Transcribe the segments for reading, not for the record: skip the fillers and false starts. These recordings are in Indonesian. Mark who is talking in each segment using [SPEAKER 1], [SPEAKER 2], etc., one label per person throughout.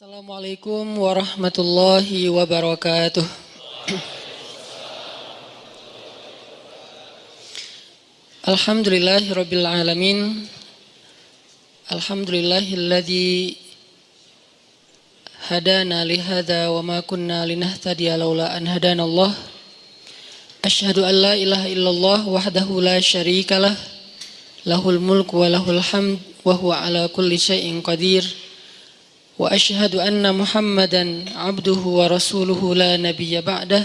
[SPEAKER 1] Assalamualaikum warahmatullahi wabarakatuh. Alhamdulillahirabbil alamin. Alhamdulillahilladzi hadana li hadza wa ma kunna linahtadiya laula an hadanallah. Asyhadu an la ilaha illallah wahdahu la syarikalah. Lahul mulku wa lahul hamd wa huwa ala kulli syai'in qadir. Wa asyhadu anna Muhammadan abduhu wa rasuluhu la nabiyya ba'dah.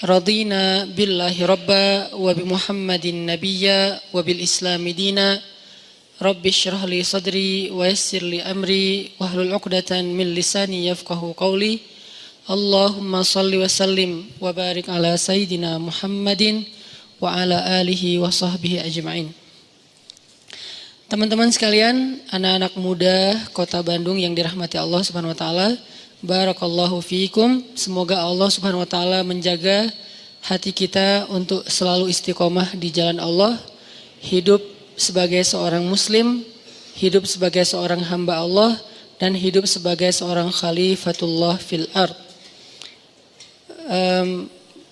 [SPEAKER 1] Radina billahi rabba wa bi Muhammadin nabiyya wa bil islami dina. Rabbi syrah li sadri wa yassir li amri wahlul 'uqdatan min lisani yafqahu qawli. Allahumma salli wa sallim wa barik ala sayyidina Muhammadin wa ala alihi wa sahbihi ajma'in. Teman-teman sekalian, anak-anak muda Kota Bandung yang dirahmati Allah Subhanahu wa taala, barakallahu fiikum. Semoga Allah Subhanahu wa taala menjaga hati kita untuk selalu istiqomah di jalan Allah, hidup sebagai seorang muslim, hidup sebagai seorang hamba Allah, dan hidup sebagai seorang khalifatullah fil ard.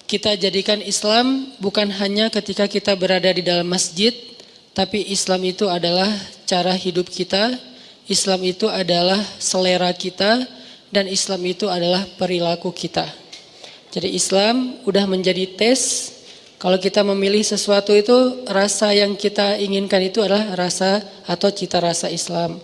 [SPEAKER 1] Kita jadikan Islam bukan hanya ketika kita berada di dalam masjid, tapi Islam itu adalah cara hidup kita, Islam itu adalah selera kita, dan Islam itu adalah perilaku kita. Jadi Islam udah menjadi tes. Kalau kita memilih sesuatu itu, rasa yang kita inginkan itu adalah rasa atau cita rasa Islam.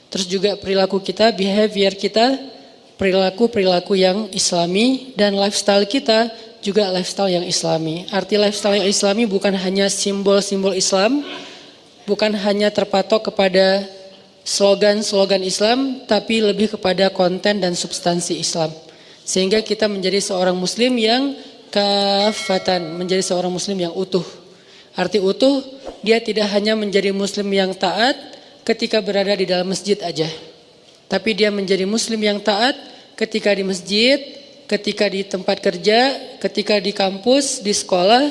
[SPEAKER 1] Terus juga perilaku kita, behavior kita, perilaku yang Islami, dan lifestyle kita juga lifestyle yang Islami. Arti lifestyle yang Islami bukan hanya simbol-simbol Islam, bukan hanya terpatok kepada slogan-slogan Islam, tapi lebih kepada konten dan substansi Islam. Sehingga kita menjadi seorang muslim yang kafatan, menjadi seorang muslim yang utuh. Arti utuh, dia tidak hanya menjadi muslim yang taat ketika berada di dalam masjid aja. Tapi dia menjadi muslim yang taat ketika di masjid, ketika di tempat kerja, ketika di kampus, di sekolah,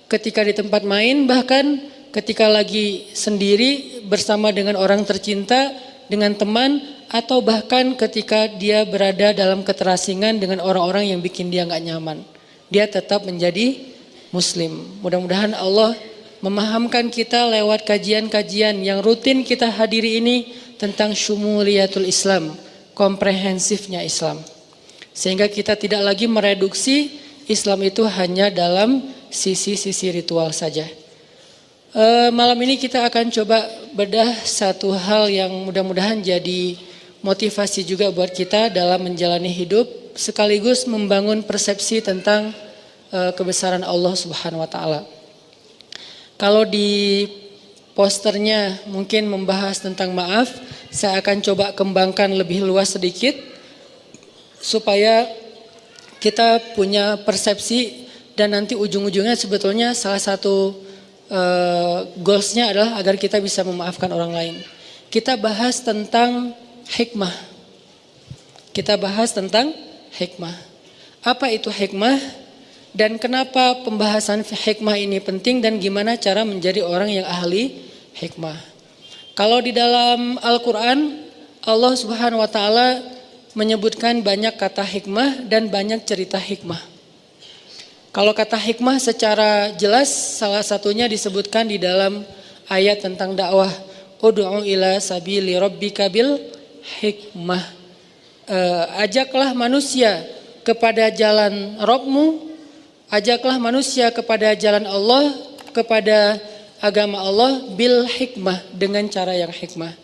[SPEAKER 1] ketika di tempat main, bahkan ketika lagi sendiri bersama dengan orang tercinta, dengan teman, atau bahkan ketika dia berada dalam keterasingan dengan orang-orang yang bikin dia gak nyaman. Dia tetap menjadi muslim. Mudah-mudahan Allah memahamkan kita lewat kajian-kajian yang rutin kita hadiri ini tentang syumuliyatul Islam, komprehensifnya Islam. Sehingga kita tidak lagi mereduksi Islam itu hanya dalam sisi-sisi ritual saja. Malam ini kita akan coba bedah satu hal yang mudah-mudahan jadi motivasi juga buat kita dalam menjalani hidup, sekaligus membangun persepsi tentang kebesaran Allah Subhanahu wa taala. Kalau di posternya mungkin membahas tentang maaf, saya akan coba kembangkan lebih luas sedikit supaya kita punya persepsi, dan nanti ujung-ujungnya sebetulnya salah satu goalsnya adalah agar kita bisa memaafkan orang lain. Kita bahas tentang hikmah. Kita bahas tentang hikmah. Apa itu hikmah? Dan kenapa pembahasan hikmah ini penting, dan gimana cara menjadi orang yang ahli hikmah. Kalau di dalam Al-Quran, Allah Subhanahu wa taala menyebutkan banyak kata hikmah dan banyak cerita hikmah. Kalau kata hikmah secara jelas salah satunya disebutkan di dalam ayat tentang dakwah. Ud'u ila sabili rabbika bil hikmah. Ajaklah manusia kepada jalan Rabbmu, ajaklah manusia kepada jalan Allah, kepada agama Allah bil hikmah, dengan cara yang hikmah.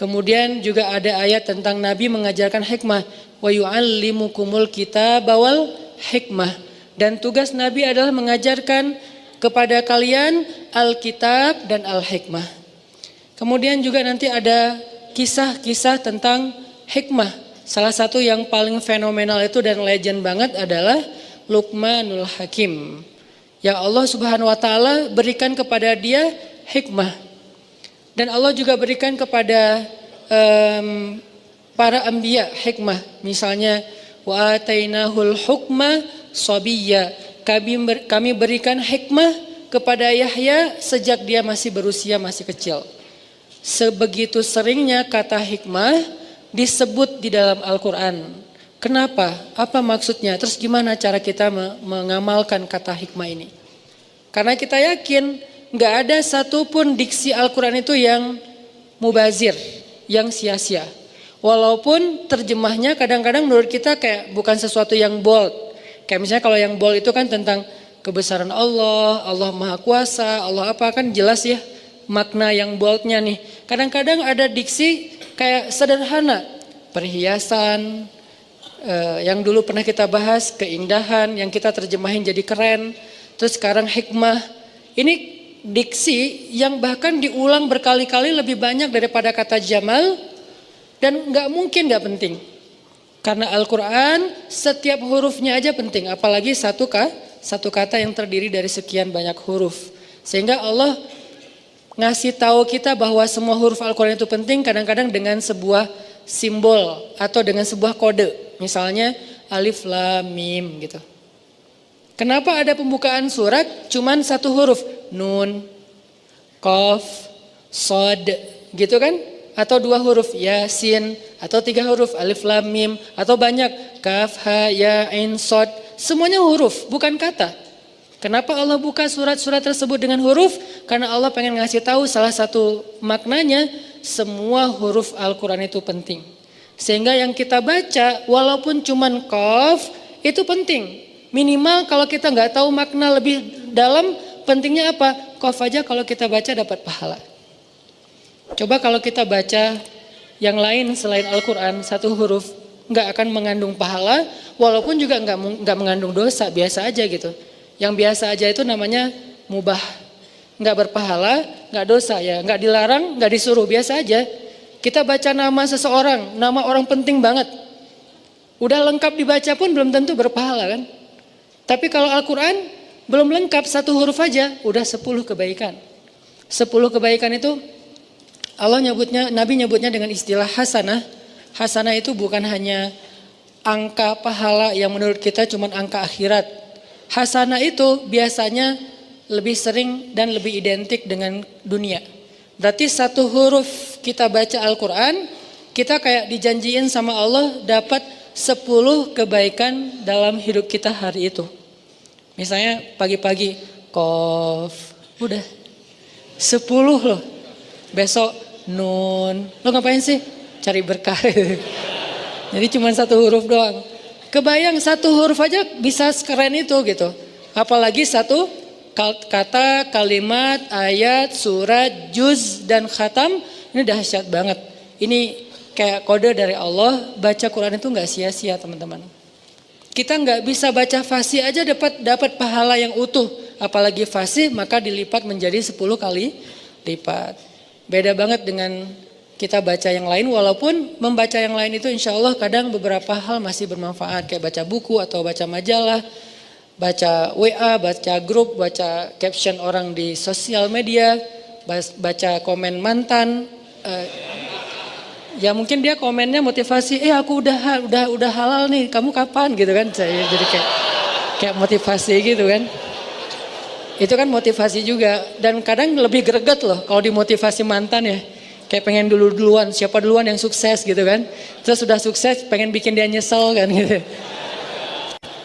[SPEAKER 1] Kemudian juga ada ayat tentang Nabi mengajarkan hikmah. Wa yu'allimukumul kitaba wal hikmah. Dan tugas Nabi adalah mengajarkan kepada kalian Alkitab dan Al-Hikmah. Kemudian juga nanti ada kisah-kisah tentang hikmah. Salah satu yang paling fenomenal itu dan legend banget adalah Luqmanul Hakim. Yang Allah Subhanahu wa taala berikan kepada dia hikmah. Dan Allah juga berikan kepada para anbiya hikmah. Misalnya wa atainahul hukma Sobiyya, kami berikan hikmah kepada Yahya sejak dia masih berusia masih kecil. Sebegitu seringnya kata hikmah disebut di dalam Al-Quran. Kenapa? Apa maksudnya? Terus gimana cara kita mengamalkan kata hikmah ini? Karena kita yakin gak ada satupun diksi Al-Quran itu yang mubazir, yang sia-sia. Walaupun terjemahnya kadang-kadang menurut kita kayak bukan sesuatu yang bold. Kayak misalnya kalau yang bold itu kan tentang kebesaran Allah, Allah Maha Kuasa, Allah apa, kan jelas ya makna yang boldnya nih. Kadang-kadang ada diksi kayak sederhana, perhiasan, yang dulu pernah kita bahas, keindahan, yang kita terjemahin jadi keren. Terus sekarang hikmah. Ini diksi yang bahkan diulang berkali-kali lebih banyak daripada kata jamal. Dan gak mungkin gak penting. Karena Al-Quran setiap hurufnya aja penting. Apalagi satu kata yang terdiri dari sekian banyak huruf. Sehingga Allah ngasih tahu kita bahwa semua huruf Al-Quran itu penting kadang-kadang dengan sebuah simbol atau dengan sebuah kode. Misalnya alif lam mim gitu. Kenapa ada pembukaan surat cuman satu huruf? Nun, qaf, sod gitu kan? Atau dua huruf yasin, atau tiga huruf alif lam mim, atau banyak kaf ha ya ain sod, semuanya huruf bukan kata. Kenapa Allah buka surat-surat tersebut dengan huruf? Karena Allah pengen ngasih tahu salah satu maknanya, semua huruf Al-Quran itu penting. Sehingga yang kita baca walaupun cuman qaf itu penting. Minimal kalau kita nggak tahu makna lebih dalam, pentingnya apa? Qaf aja kalau kita baca dapat pahala. Coba kalau kita baca yang lain selain Al-Quran, satu huruf nggak akan mengandung pahala, walaupun juga nggak mengandung dosa, biasa aja gitu. Yang biasa aja itu namanya mubah, nggak berpahala, nggak dosa ya, nggak dilarang, nggak disuruh, biasa aja. Kita baca nama seseorang, nama orang penting banget, udah lengkap dibaca pun belum tentu berpahala kan. Tapi kalau Al-Quran belum lengkap satu huruf aja, udah 10 kebaikan. 10 kebaikan itu Allah nyebutnya, Nabi nyebutnya dengan istilah hasanah. Hasanah itu bukan hanya angka pahala yang menurut kita cuma angka akhirat. Hasanah itu biasanya lebih sering dan lebih identik dengan dunia. Berarti satu huruf kita baca Al-Quran, kita kayak dijanjiin sama Allah dapat 10 kebaikan dalam hidup kita hari itu. Misalnya pagi-pagi, qaf, udah 10 loh. Besok nun, lo ngapain sih? Cari berkah. Jadi cuma satu huruf doang. Kebayang satu huruf aja bisa sekeren itu gitu. Apalagi satu kata, kalimat, ayat, surat, juz, dan khatam. Ini dahsyat banget. Ini kayak kode dari Allah. Baca Quran itu gak sia-sia teman-teman. Kita gak bisa baca fasih aja dapat pahala yang utuh. Apalagi fasih maka dilipat menjadi 10 kali lipat. Beda banget dengan kita baca yang lain, walaupun membaca yang lain itu insya Allah kadang beberapa hal masih bermanfaat. Kayak baca buku atau baca majalah, baca WA, baca grup, baca caption orang di sosial media, baca komen mantan. Ya mungkin dia komennya motivasi, aku udah halal nih, kamu kapan gitu kan. Saya jadi kayak motivasi gitu kan. Itu kan motivasi juga, dan kadang lebih greget loh kalau dimotivasi mantan ya. Kayak pengen duluan, siapa duluan yang sukses gitu kan. Terus sudah sukses pengen bikin dia nyesel kan gitu.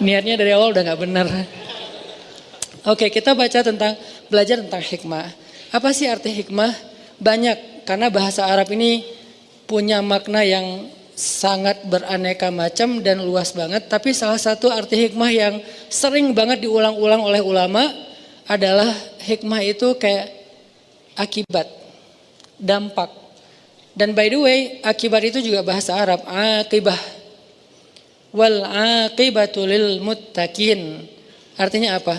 [SPEAKER 1] Niatnya dari awal udah gak benar. Oke, kita belajar tentang hikmah. Apa sih arti hikmah? Banyak, karena bahasa Arab ini punya makna yang sangat beraneka macam dan luas banget. Tapi salah satu arti hikmah yang sering banget diulang-ulang oleh ulama adalah hikmah itu kayak akibat, dampak. Dan by the way, akibat itu juga bahasa Arab, akibah. Wal akibatu lil muttaqin. Artinya apa?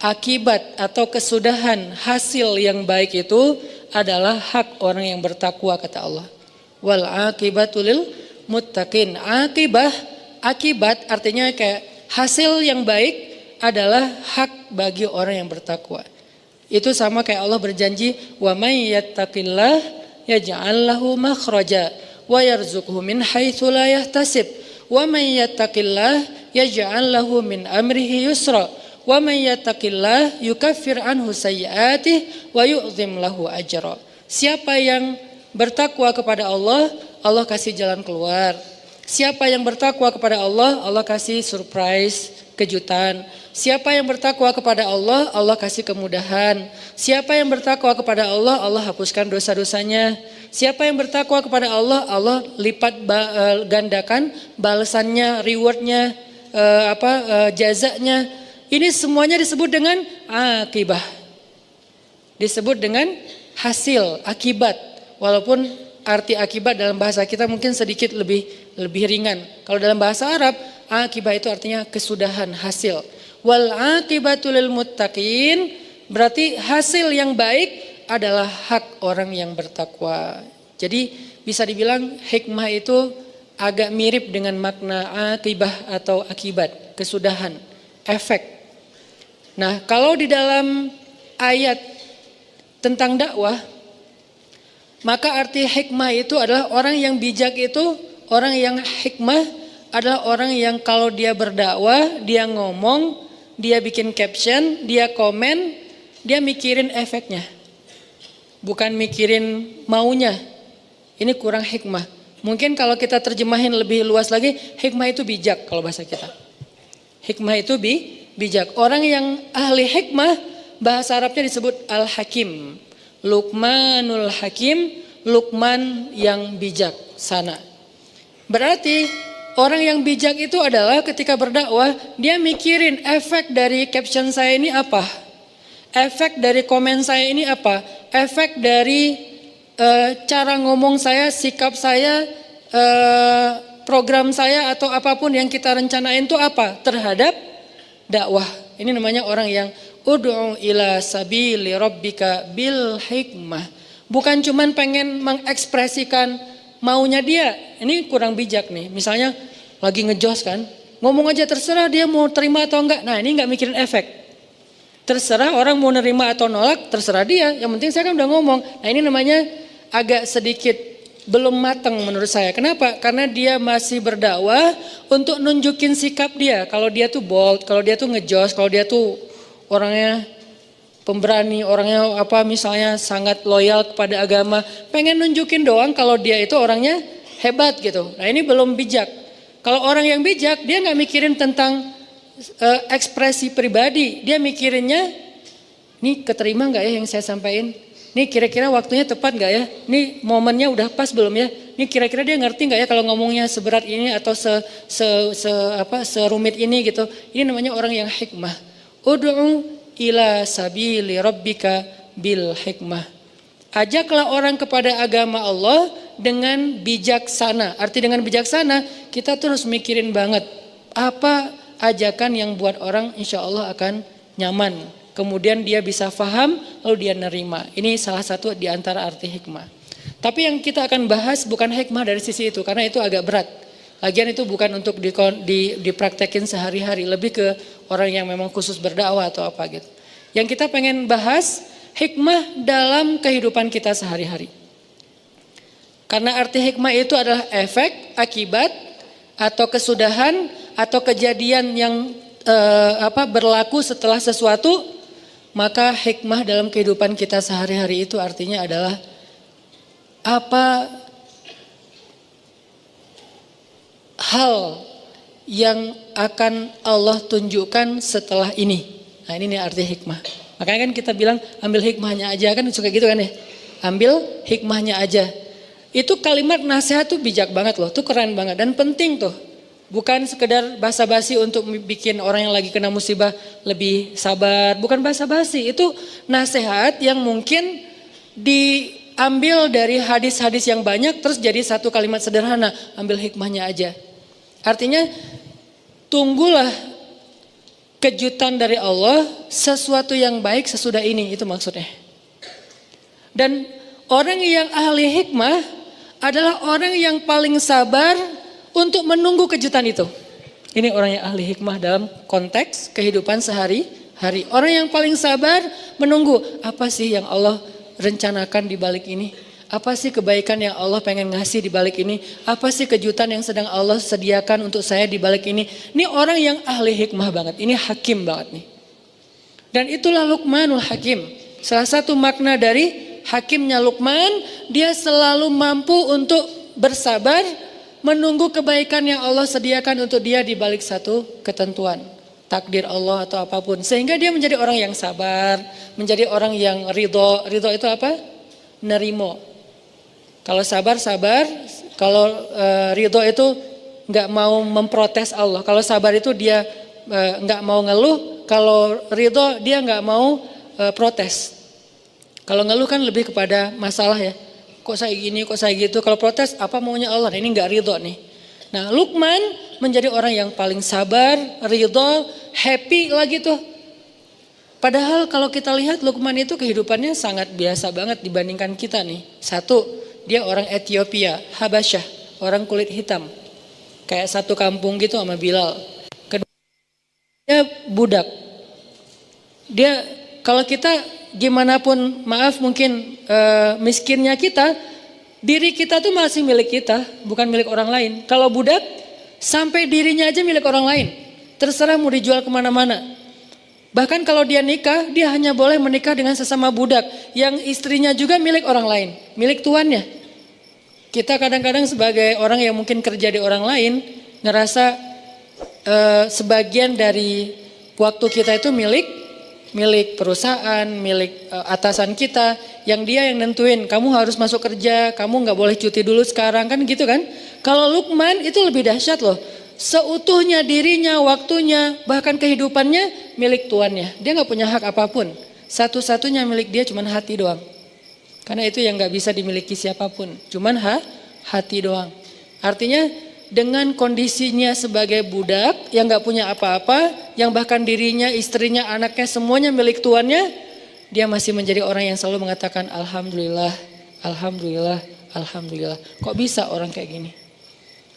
[SPEAKER 1] Akibat atau kesudahan hasil yang baik itu adalah hak orang yang bertakwa, kata Allah. Wal akibatu lil muttaqin. Akibat artinya kayak hasil yang baik adalah hak bagi orang yang bertakwa. Itu sama kayak Allah berjanji, wa may yattaqillah yaj'al lahu makhraja wa yarzuqhu min haitsu la yahtasib. Wa may yattaqillah yaj'al lahu min amrihi yusra. Wa may yattaqillah yukaffir anhu sayyi'atihi wa yu'zim lahu ajra. Siapa yang bertakwa kepada Allah, Allah kasih jalan keluar. Siapa yang bertakwa kepada Allah, Allah kasih surprise, kejutan. Siapa yang bertakwa kepada Allah, Allah kasih kemudahan. Siapa yang bertakwa kepada Allah, Allah hapuskan dosa-dosanya. Siapa yang bertakwa kepada Allah, Allah lipat gandakan balasannya, rewardnya, jazanya. Ini semuanya disebut dengan akibah. Disebut dengan hasil, akibat. Walaupun arti akibat dalam bahasa kita mungkin sedikit lebih ringan. Kalau dalam bahasa Arab, akibah itu artinya kesudahan, hasil. Wal akibatu lil muttaqin, berarti hasil yang baik adalah hak orang yang bertakwa. Jadi bisa dibilang hikmah itu agak mirip dengan makna akibah atau akibat, kesudahan, efek. Nah, kalau di dalam ayat tentang dakwah, maka arti hikmah itu adalah orang yang bijak itu, orang yang hikmah adalah orang yang kalau dia berdakwah, dia ngomong, dia bikin caption, dia komen, dia mikirin efeknya. Bukan mikirin maunya. Ini kurang hikmah. Mungkin kalau kita terjemahin lebih luas lagi, hikmah itu bijak kalau bahasa kita. Hikmah itu bijak. Orang yang ahli hikmah, bahasa Arabnya disebut al-hakim. Luqmanul Hakim, Luqman yang bijak sana. Berarti orang yang bijak itu adalah ketika berdakwah, dia mikirin efek dari caption saya ini apa? Efek dari komen saya ini apa? Efek dari cara ngomong saya, sikap saya, program saya atau apapun yang kita rencanain itu apa? Terhadap dakwah. Ini namanya orang yang ud'u ila sabili rabbika bil hikmah. Bukan cuman pengen mengekspresikan maunya dia. Ini kurang bijak nih. Misalnya lagi ngejos kan, ngomong aja terserah dia mau terima atau enggak. Nah, ini enggak mikirin efek. Terserah orang mau nerima atau nolak, terserah dia. Yang penting saya kan udah ngomong. Nah, ini namanya agak sedikit belum matang menurut saya. Kenapa? Karena dia masih berdakwah untuk nunjukin sikap dia. Kalau dia tuh bold, kalau dia tuh ngejos, kalau dia tuh orangnya pemberani, orangnya misalnya sangat loyal kepada agama, pengen nunjukin doang kalau dia itu orangnya hebat gitu. Nah, ini belum bijak. Kalau orang yang bijak, dia nggak mikirin tentang ekspresi pribadi, dia mikirinnya, nih keterima nggak ya yang saya sampaikan? Nih kira-kira waktunya tepat nggak ya? Nih momennya udah pas belum ya? Nih kira-kira dia ngerti nggak ya kalau ngomongnya seberat ini atau serumit ini gitu? Ini namanya orang yang hikmah. Ud'u ila sabili rabbika bil hikmah. Ajaklah orang kepada agama Allah dengan bijaksana. Arti dengan bijaksana, kita terus mikirin banget apa ajakan yang buat orang insya Allah akan nyaman. Kemudian dia bisa faham, lalu dia nerima. Ini salah satu di antara arti hikmah. Tapi yang kita akan bahas bukan hikmah dari sisi itu, karena itu agak berat. Lagian itu bukan untuk dipraktekin sehari-hari, lebih ke orang yang memang khusus berdakwah atau apa gitu. Yang kita pengen bahas hikmah dalam kehidupan kita sehari-hari. Karena arti hikmah itu adalah efek, akibat, atau kesudahan, atau kejadian yang berlaku setelah sesuatu. Maka hikmah dalam kehidupan kita sehari-hari itu artinya adalah apa hal yang akan Allah tunjukkan setelah ini. Nah, ini nih arti hikmah. Makanya kan kita bilang ambil hikmahnya aja, kan suka gitu kan ya. Ambil hikmahnya aja. Itu kalimat nasihat tuh bijak banget loh, tuh keren banget dan penting tuh. Bukan sekedar basa-basi untuk bikin orang yang lagi kena musibah lebih sabar. Bukan basa-basi, itu nasihat yang mungkin diambil dari hadis-hadis yang banyak terus jadi satu kalimat sederhana. Ambil hikmahnya aja. Artinya tunggulah kejutan dari Allah, sesuatu yang baik sesudah ini, itu maksudnya. Dan orang yang ahli hikmah adalah orang yang paling sabar untuk menunggu kejutan itu. Ini orang yang ahli hikmah dalam konteks kehidupan sehari-hari. Orang yang paling sabar menunggu, apa sih yang Allah rencanakan di balik ini? Apa sih kebaikan yang Allah pengen ngasih di balik ini? Apa sih kejutan yang sedang Allah sediakan untuk saya di balik ini? Ini orang yang ahli hikmah banget, ini hakim banget nih. Dan itulah Luqmanul Hakim. Salah satu makna dari hakimnya Luqman, dia selalu mampu untuk bersabar menunggu kebaikan yang Allah sediakan untuk dia di balik satu ketentuan, takdir Allah atau apapun. Sehingga dia menjadi orang yang sabar, menjadi orang yang ridho. Ridho itu apa? Nerimo. Kalau sabar, kalau ridho itu nggak mau memprotes Allah. Kalau sabar itu dia nggak mau ngeluh, kalau ridho dia nggak mau protes. Kalau ngeluh kan lebih kepada masalah ya. Kok saya gini, kok saya gitu. Kalau protes, apa maunya Allah? Ini nggak ridho nih. Nah, Luqman menjadi orang yang paling sabar, ridho, happy lagi tuh. Padahal kalau kita lihat Luqman itu kehidupannya sangat biasa banget dibandingkan kita nih. Satu, dia orang Ethiopia, Habasyah, orang kulit hitam. Kayak satu kampung gitu sama Bilal. Kedua, dia budak. Dia, kalau kita gimana pun maaf mungkin miskinnya kita, diri kita tuh masih milik kita, bukan milik orang lain. Kalau budak, sampai dirinya aja milik orang lain. Terserah mau dijual kemana-mana. Bahkan kalau dia nikah, dia hanya boleh menikah dengan sesama budak. Yang istrinya juga milik orang lain, milik tuannya. Kita kadang-kadang sebagai orang yang mungkin kerja di orang lain, ngerasa sebagian dari waktu kita itu milik perusahaan, milik atasan kita, yang dia yang nentuin, kamu harus masuk kerja, kamu nggak boleh cuti dulu sekarang, kan gitu kan. Kalau Luqman itu lebih dahsyat loh, seutuhnya dirinya, waktunya, bahkan kehidupannya milik tuannya. Dia nggak punya hak apapun, satu-satunya milik dia cuman hati doang. Karena itu yang nggak bisa dimiliki siapapun, cuman hati doang. Artinya dengan kondisinya sebagai budak yang gak punya apa-apa, yang bahkan dirinya, istrinya, anaknya semuanya milik tuannya, dia masih menjadi orang yang selalu mengatakan Alhamdulillah, Alhamdulillah, Alhamdulillah. Kok bisa orang kayak gini?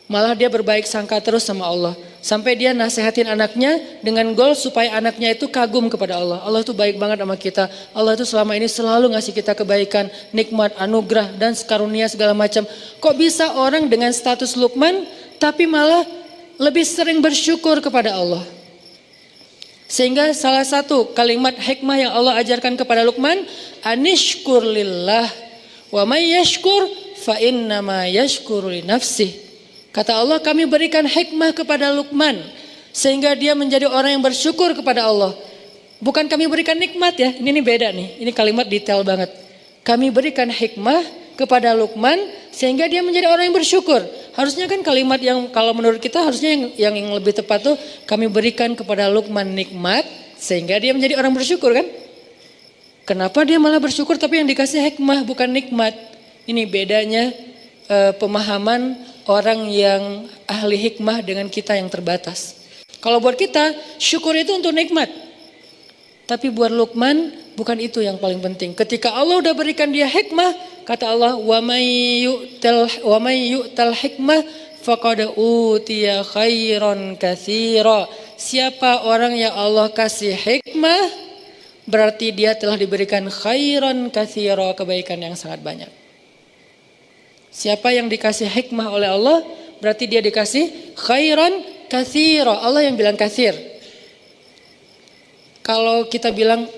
[SPEAKER 1] Malah dia berbaik sangka terus sama Allah. Sampai dia nasihatin anaknya dengan goal supaya anaknya itu kagum kepada Allah. Allah itu baik banget sama kita. Allah itu selama ini selalu ngasih kita kebaikan, nikmat, anugerah, dan karunia segala macam. Kok bisa orang dengan status Luqman tapi malah lebih sering bersyukur kepada Allah. Sehingga salah satu kalimat hikmah yang Allah ajarkan kepada Luqman, anishkur lillah wa may yashkur fa innama yashkuru li nafsih. Kata Allah, kami berikan hikmah kepada Luqman sehingga dia menjadi orang yang bersyukur kepada Allah. Bukan kami berikan nikmat ya, ini beda nih. Ini kalimat detail banget. Kami berikan hikmah kepada Luqman sehingga dia menjadi orang yang bersyukur. Harusnya kan kalimat yang kalau menurut kita harusnya yang lebih tepat tuh kami berikan kepada Luqman nikmat sehingga dia menjadi orang bersyukur kan? Kenapa dia malah bersyukur tapi yang dikasih hikmah bukan nikmat? Ini bedanya pemahaman orang yang ahli hikmah dengan kita yang terbatas. Kalau buat kita syukur itu untuk nikmat. Tapi buat Luqman bukan itu yang paling penting. Ketika Allah udah berikan dia hikmah, kata Allah, wa may yu'tal hikmah faqad utiya khairan katsira. Siapa orang yang Allah kasih hikmah, berarti dia telah diberikan khairan katsira, kebaikan yang sangat banyak. Siapa yang dikasih hikmah oleh Allah, berarti dia dikasih khairan katsira. Allah yang bilang katsir. Kalau kita bilang,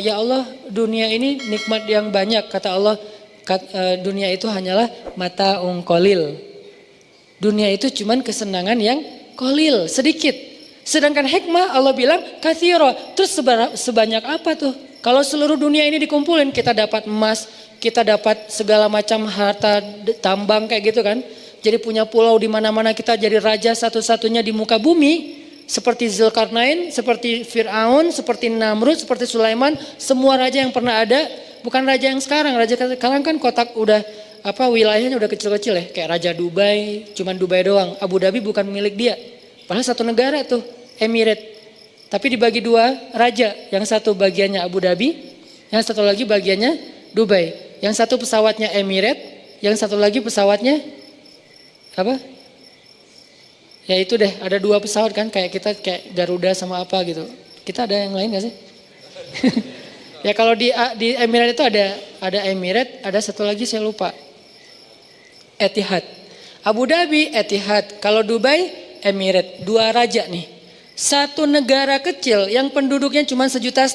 [SPEAKER 1] ya Allah dunia ini nikmat yang banyak, kata Allah, dunia itu hanyalah mata qalil. Dunia itu cuman kesenangan yang qalil, sedikit. Sedangkan hikmah Allah bilang katsira. Terus sebanyak apa tuh? Kalau seluruh dunia ini dikumpulin, kita dapat emas, kita dapat segala macam harta tambang kayak gitu kan. Jadi punya pulau di mana-mana, kita jadi raja satu-satunya di muka bumi. Seperti Zulkarnain, seperti Fir'aun, seperti Namrud, seperti Sulaiman, semua raja yang pernah ada, bukan raja yang sekarang. Raja sekarang kan kotak udah wilayahnya udah kecil-kecil ya, kayak Raja Dubai, cuman Dubai doang. Abu Dhabi bukan milik dia. Padahal satu negara tuh, Emirat. Tapi dibagi dua raja, yang satu bagiannya Abu Dhabi, yang satu lagi bagiannya Dubai. Yang satu pesawatnya Emirat, yang satu lagi pesawatnya apa? Ya itu deh, ada dua pesawat kan, kayak kita kayak Garuda sama apa gitu. Kita ada yang lain gak sih? Ya kalau di Emirat itu ada Emirat, ada satu lagi saya lupa. Etihad. Abu Dhabi, Etihad. Kalau Dubai, Emirat. Dua raja nih. Satu negara kecil yang penduduknya cuma 1,5 juta,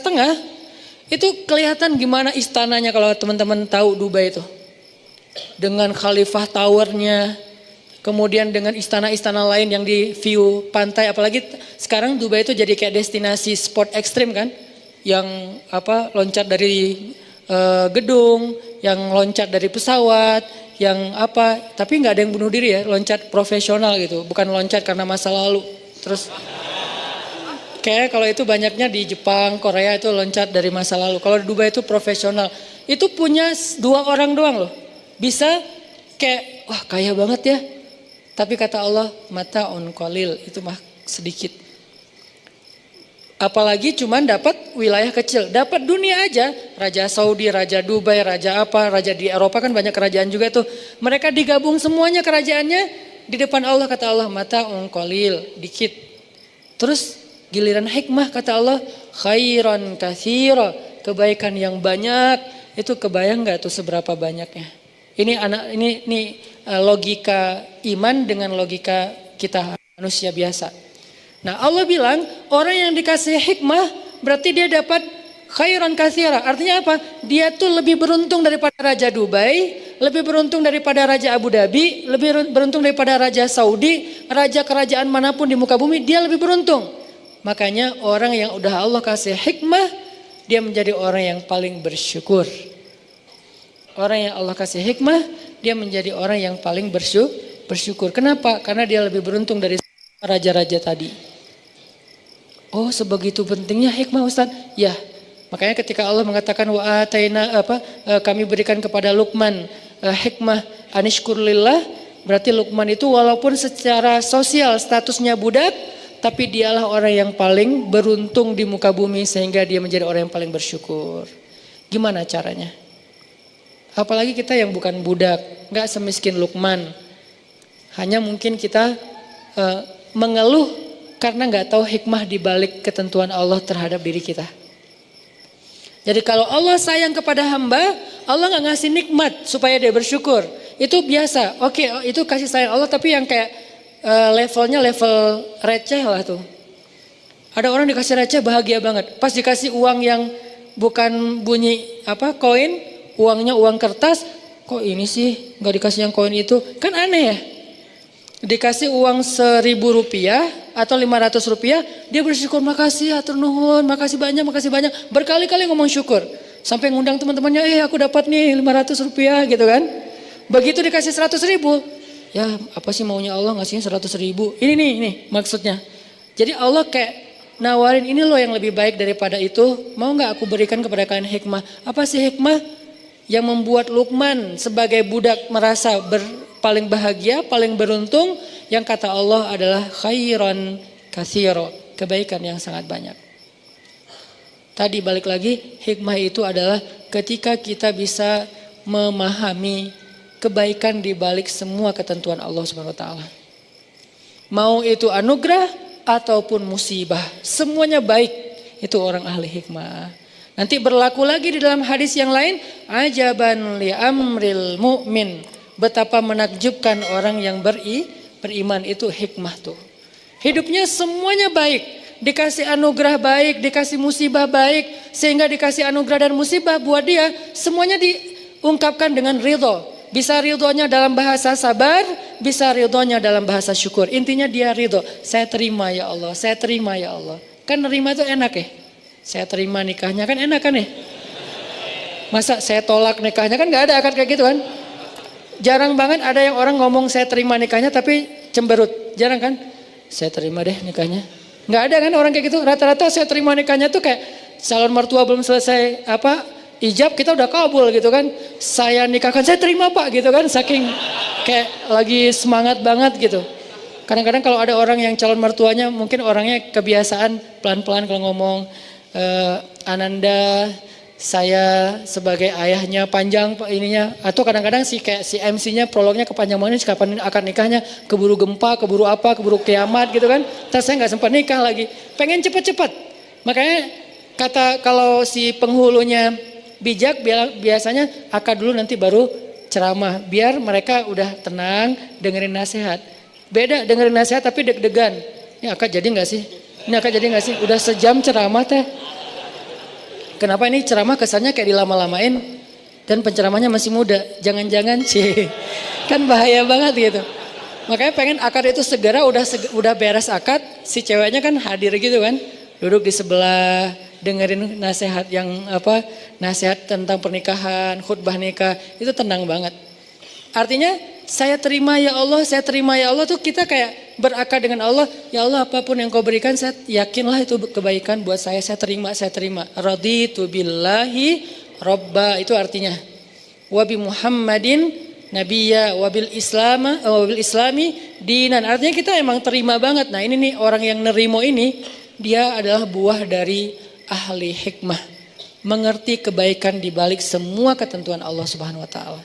[SPEAKER 1] itu kelihatan gimana istananya kalau teman-teman tahu Dubai itu. dengan Khalifah Towernya, kemudian dengan istana-istana lain yang di view pantai, apalagi sekarang Dubai itu jadi kayak destinasi sport ekstrim kan, yang loncat dari gedung, yang loncat dari pesawat, yang tapi nggak ada yang bunuh diri ya, loncat profesional gitu, bukan loncat karena masa lalu. Terus kayak kalau itu banyaknya di Jepang, Korea itu loncat dari masa lalu. Kalau di Dubai itu profesional. Itu punya 2 orang doang loh. Bisa kayak wah kaya banget ya. Tapi kata Allah mata on qalil, itu mah sedikit. Apalagi cuman dapat wilayah kecil, dapat dunia aja. Raja Saudi, Raja Dubai, Raja di Eropa kan banyak kerajaan juga tuh. Mereka digabung semuanya kerajaannya di depan Allah, kata Allah mata on qalil, dikit. Terus giliran hikmah kata Allah khairan katsira, kebaikan yang banyak. Itu kebayang nggak tuh seberapa banyaknya? Ini logika iman dengan logika kita manusia biasa. Nah Allah bilang orang yang dikasih hikmah berarti dia dapat khairan katsira. Artinya apa? Dia tuh lebih beruntung daripada Raja Dubai, lebih beruntung daripada Raja Abu Dhabi, lebih beruntung daripada Raja Saudi, raja kerajaan manapun di muka bumi, dia lebih beruntung. Makanya orang yang udah Allah kasih hikmah, dia menjadi orang yang paling bersyukur. Orang yang Allah kasih hikmah, dia menjadi orang yang paling bersyukur. Kenapa? Karena dia lebih beruntung dari raja-raja tadi. Oh, sebegitu pentingnya hikmah Ustaz? Ya. Makanya ketika Allah mengatakan kami berikan kepada Luqman hikmah anishkurlillah, berarti Luqman itu walaupun secara sosial statusnya budak, tapi dialah orang yang paling beruntung di muka bumi sehingga dia menjadi orang yang paling bersyukur. Gimana caranya? Apalagi kita yang bukan budak, nggak semiskin Luqman. Hanya mungkin kita mengeluh karena nggak tahu hikmah di balik ketentuan Allah terhadap diri kita. Jadi kalau Allah sayang kepada hamba, Allah nggak ngasih nikmat supaya dia bersyukur. Itu biasa. Oke, itu kasih sayang Allah, tapi yang kayak levelnya level receh lah tuh. Ada orang dikasih receh bahagia banget. Pas dikasih uang yang bukan bunyi koin, uangnya uang kertas, kok ini sih nggak dikasih yang koin itu? Kan aneh ya. Dikasih uang 1.000 rupiah atau 500 rupiah, dia bersyukur, makasih hatur nuhun, makasih banyak, berkali-kali ngomong syukur. Sampai ngundang teman-temannya, aku dapat nih 500 rupiah gitu kan. Begitu dikasih 100.000, ya apa sih maunya Allah ngasihnya 100.000. Ini maksudnya. Jadi Allah kayak nawarin, ini loh yang lebih baik daripada itu, mau gak aku berikan kepada kalian hikmah. Apa sih hikmah? Yang membuat Luqman sebagai budak merasa paling bahagia, paling beruntung, yang kata Allah adalah khairan katsira, kebaikan yang sangat banyak. Tadi balik lagi, hikmah itu adalah ketika kita bisa memahami kebaikan di balik semua ketentuan Allah Subhanahu wa taala. Mau itu anugerah ataupun musibah, semuanya baik. Itu orang ahli hikmah. Nanti berlaku lagi di dalam hadis yang lain, ajaban li amril mu'min. Betapa menakjubkan orang yang beriman, itu hikmah tuh. Hidupnya semuanya baik, dikasih anugerah baik, dikasih musibah baik, sehingga dikasih anugerah dan musibah buat dia semuanya diungkapkan dengan ridho. Bisa ridhonya dalam bahasa sabar, bisa ridhonya dalam bahasa syukur. Intinya dia ridho. Saya terima ya Allah, saya terima ya Allah. Kan nerima itu enak ya. Saya terima nikahnya kan enak kan ya. Masa saya tolak nikahnya, kan gak ada akad kayak gitu kan. Jarang banget ada yang orang ngomong saya terima nikahnya tapi cemberut. Jarang kan? Saya terima deh nikahnya. Gak ada kan orang kayak gitu. Rata-rata saya terima nikahnya tuh kayak calon mertua belum selesai ijab, kita udah kabul gitu kan. Saya nikahkan, saya terima Pak gitu kan. Saking kayak lagi semangat banget gitu. Kadang-kadang kalau ada orang yang calon mertuanya mungkin orangnya kebiasaan pelan-pelan kalau ngomong, Ananda, saya sebagai ayahnya panjang ininya, atau kadang-kadang si MC-nya prolognya kepanjang banget, kapan akan nikahnya, keburu gempa, keburu apa, keburu kiamat gitu kan. Terus saya nggak sempat nikah lagi, pengen cepet-cepet. Makanya kalau si penghulunya bijak, biasanya akad dulu nanti baru ceramah, biar mereka udah tenang dengerin nasihat. Beda dengerin nasihat tapi deg-degan. Ini akad jadi nggak sih? Ini akad jadi nggak sih? Udah sejam ceramah teh. Kenapa ini ceramah kesannya kayak dilama-lamain? dan penceramahnya masih muda. Jangan-jangan kan bahaya banget gitu. Makanya pengen akad itu segera udah beres akad, si ceweknya kan hadir gitu kan. Duduk di sebelah, dengerin nasihat nasihat tentang pernikahan, khutbah nikah, itu tenang banget. Artinya saya terima ya Allah tuh kita kayak berakad dengan Allah. Ya Allah, apapun yang kau berikan saya yakinlah itu kebaikan buat saya terima. Raditu billahi robba, itu artinya wabi Muhammadin nabiyya wabil islami dinan. Artinya kita emang terima banget. Nah ini nih orang yang nerimo ini, dia adalah buah dari ahli hikmah, mengerti kebaikan di balik semua ketentuan Allah Subhanahu wa taala.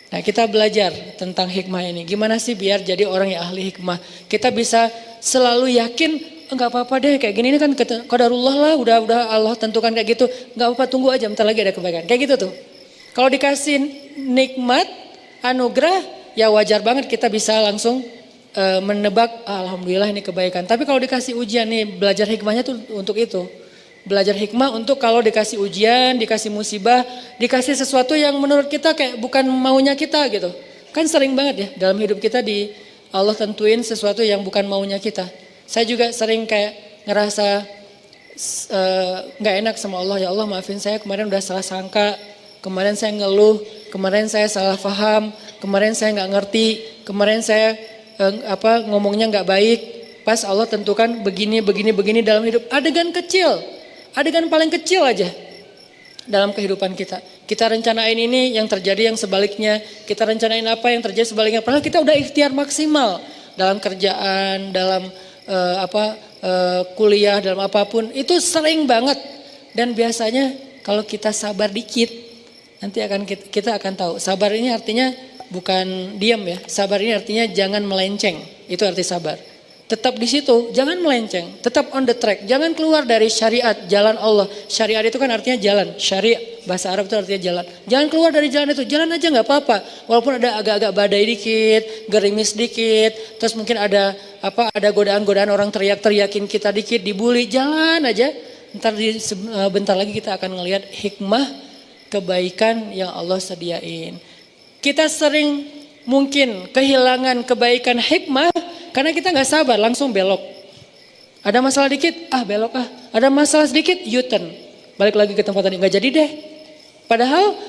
[SPEAKER 1] Nah, kita belajar tentang hikmah ini. Gimana sih biar jadi orang yang ahli hikmah? Kita bisa selalu yakin, enggak apa-apa deh kayak gini, ini kan qadarullah lah, udah Allah tentukan kayak gitu. Enggak apa-apa, tunggu aja bentar lagi ada kebaikan. Kayak gitu tuh. Kalau dikasih nikmat, anugerah, ya wajar banget kita bisa langsung menebak, alhamdulillah ini kebaikan. Tapi kalau dikasih ujian nih, belajar hikmahnya tuh untuk itu. Belajar hikmah untuk kalau dikasih ujian, dikasih musibah, dikasih sesuatu yang menurut kita kayak bukan maunya kita gitu. Kan sering banget ya dalam hidup kita Allah tentuin sesuatu yang bukan maunya kita. Saya juga sering kayak ngerasa gak enak sama Allah. Ya Allah, maafin saya, kemarin udah salah sangka, kemarin saya ngeluh, kemarin saya salah paham, kemarin saya gak ngerti, kemarin saya ngomongnya gak baik. Pas Allah tentukan begini dalam hidup. Adegan paling kecil aja dalam kehidupan kita. Kita rencanain ini, yang terjadi yang sebaliknya. Kita rencanain apa, yang terjadi sebaliknya. Padahal kita udah ikhtiar maksimal dalam kerjaan, dalam kuliah, dalam apapun. Itu sering banget. Dan biasanya kalau kita sabar dikit, nanti kita akan tahu. Sabar ini artinya bukan diam ya. Sabar ini artinya jangan melenceng. Itu arti sabar. Tetap di situ, jangan melenceng, tetap on the track, jangan keluar dari syariat, jalan Allah. Syariat itu kan artinya jalan, syariat bahasa Arab itu artinya jalan. Jangan keluar dari jalan itu, jalan aja nggak apa-apa. Walaupun ada agak-agak badai dikit, gerimis dikit, terus mungkin ada godaan-godaan orang teriak-teriakin kita dikit, dibully, jalan aja. Bentar lagi kita akan ngelihat hikmah kebaikan yang Allah sediain. Kita sering mungkin kehilangan kebaikan hikmah karena kita nggak sabar, langsung belok. Ada masalah dikit, belok. Ada masalah sedikit, U-turn. Balik lagi ke tempat tadi, nggak jadi deh. Padahal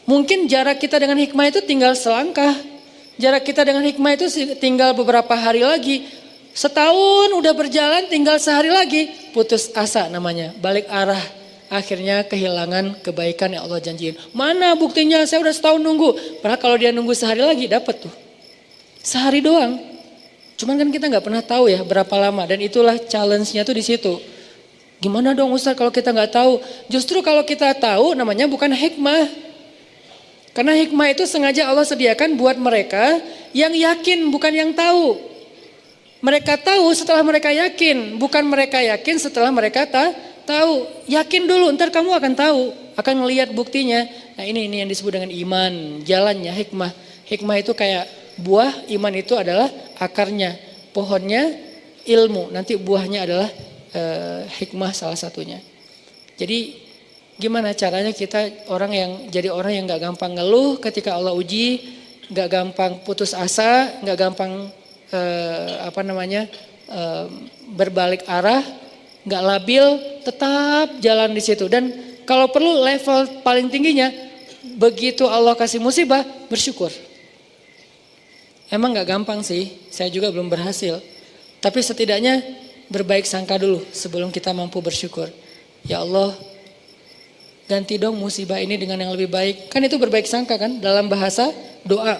[SPEAKER 1] mungkin jarak kita dengan hikmah itu tinggal selangkah. Jarak kita dengan hikmah itu tinggal beberapa hari lagi. Setahun udah berjalan, tinggal sehari lagi. Putus asa namanya, balik arah. Akhirnya kehilangan kebaikan yang Allah janjiin. Mana buktinya, saya udah setahun nunggu. Padahal kalau dia nunggu sehari lagi, dapat tuh. Sehari doang. Cuman kan kita nggak pernah tahu ya berapa lama, dan itulah challenge-nya tuh di situ. Gimana dong Ustaz kalau kita nggak tahu? Justru kalau kita tahu namanya bukan hikmah. Karena hikmah itu sengaja Allah sediakan buat mereka yang yakin, bukan yang tahu. Mereka tahu setelah mereka yakin, bukan mereka yakin setelah mereka tahu. Yakin dulu, ntar kamu akan tahu, akan ngelihat buktinya. Nah ini yang disebut dengan iman, jalannya hikmah. Hikmah itu kayak buah, iman itu adalah akarnya, pohonnya ilmu, nanti buahnya adalah hikmah salah satunya. Jadi gimana caranya kita jadi orang yang gak gampang ngeluh ketika Allah uji, gak gampang putus asa, gak gampang berbalik arah, gak labil, tetap jalan di situ. Dan kalau perlu level paling tingginya, begitu Allah kasih musibah, bersyukur. Emang gak gampang sih, saya juga belum berhasil. Tapi setidaknya berbaik sangka dulu sebelum kita mampu bersyukur. Ya Allah, ganti dong musibah ini dengan yang lebih baik. Kan itu berbaik sangka kan dalam bahasa doa.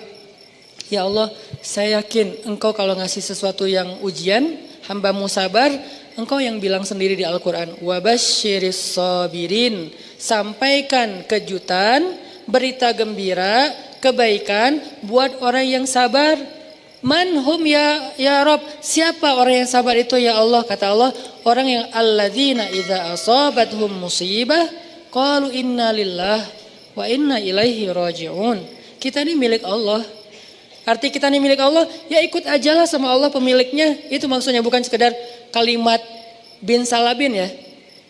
[SPEAKER 1] Ya Allah, saya yakin Engkau kalau ngasih sesuatu yang ujian, hamba-Mu sabar. Engkau yang bilang sendiri di Al-Quran. Wabasyiris sabirin. Sampaikan kejutan, berita gembira, kebaikan buat orang yang sabar. Manhum ya Rob, siapa orang yang sabar itu ya Allah? Kata Allah, orang yang alladzina idza asabathum musibah qalu inna lillah wa inna ilaihi raji'un. Kita ini milik Allah. Arti kita ini milik Allah, ya ikut ajalah sama Allah pemiliknya. Itu maksudnya, bukan sekedar kalimat bin salabin ya.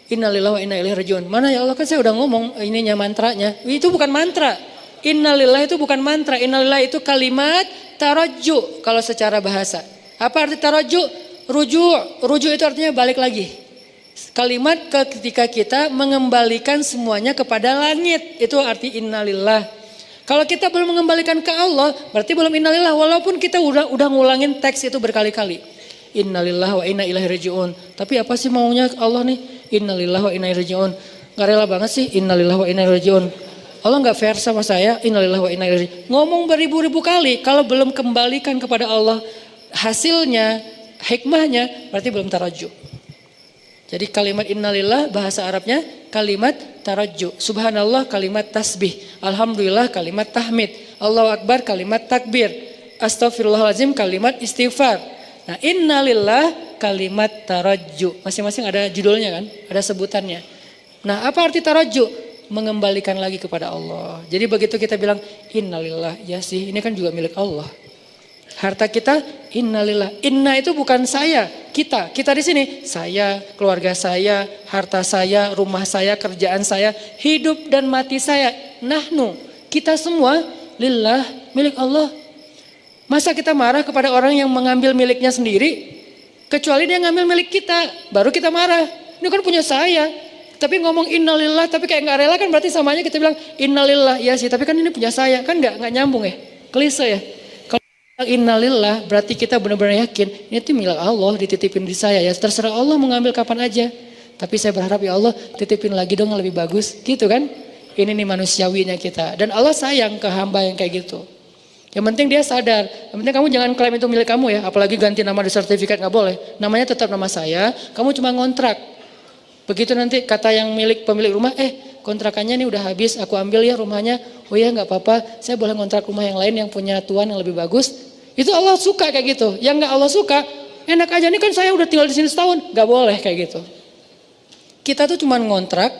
[SPEAKER 1] Innalillahi wa inna ilaihi rajiun. Mana ya Allah, kan saya udah ngomong ininya mantranya. Itu bukan mantra. Innalillahi itu bukan mantra. Innalillahi itu kalimat tarajju kalau secara bahasa. Apa arti tarajju? Rujuk. Rujuk itu artinya balik lagi. Kalimat ketika kita mengembalikan semuanya kepada langit. Itu arti innalillah. Kalau kita belum mengembalikan ke Allah, berarti belum innalillah. Walaupun kita udah ngulangin teks itu berkali-kali. Innalillahi wa inna ilaihi rajiun. Tapi apa sih maunya Allah nih? Innalillahi wa inna ilaihi rajiun. Gak rela banget sih innalillahi wa inna ilaihi rajiun. Allah gak fair sama saya. Innalillahi wa inna ilaihi rajiun. Ngomong beribu-ribu kali, kalau belum kembalikan kepada Allah hasilnya, hikmahnya, berarti belum tarajju. Jadi kalimat innalillah bahasa Arabnya kalimat tarajju. Subhanallah kalimat tasbih. Alhamdulillah kalimat tahmid. Allahu Akbar kalimat takbir. Astaghfirullahaladzim kalimat istighfar. Nah, innalillah kalimat tarajju. Masing-masing ada judulnya kan, ada sebutannya. Nah, apa arti tarajju? Mengembalikan lagi kepada Allah. Jadi begitu kita bilang innalillah, ya sih, ini kan juga milik Allah. Harta kita innalillah. Inna itu bukan saya, kita. Kita di sini, saya, keluarga saya, harta saya, rumah saya, kerjaan saya, hidup dan mati saya. Nahnu, kita semua lillah, milik Allah. Masa kita marah kepada orang yang mengambil miliknya sendiri? Kecuali dia ngambil milik kita, baru kita marah. Ini kan punya saya. Tapi ngomong innalillah, tapi kayak gak rela kan, berarti samanya kita bilang innalillah. Ya sih, tapi kan ini punya saya. Kan gak nyambung ya, klise ya. Kalau innalillah berarti kita benar-benar yakin, ini tuh milik Allah, dititipin di saya ya. Terserah Allah mau ngambil kapan aja. Tapi saya berharap ya Allah titipin lagi dong yang lebih bagus. Gitu kan. Ini nih manusiawinya kita. Dan Allah sayang ke hamba yang kayak gitu. Yang penting dia sadar, yang penting kamu jangan klaim itu milik kamu ya, apalagi ganti nama di sertifikat gak boleh. Namanya tetap nama saya, kamu cuma ngontrak. Begitu nanti kata yang pemilik rumah, kontrakannya nih udah habis, aku ambil ya rumahnya. Oh ya gak apa-apa, saya boleh ngontrak rumah yang lain yang punya tuan yang lebih bagus. Itu Allah suka kayak gitu. Yang gak Allah suka, enak aja nih kan saya udah tinggal di sini setahun, gak boleh kayak gitu. Kita tuh cuma ngontrak,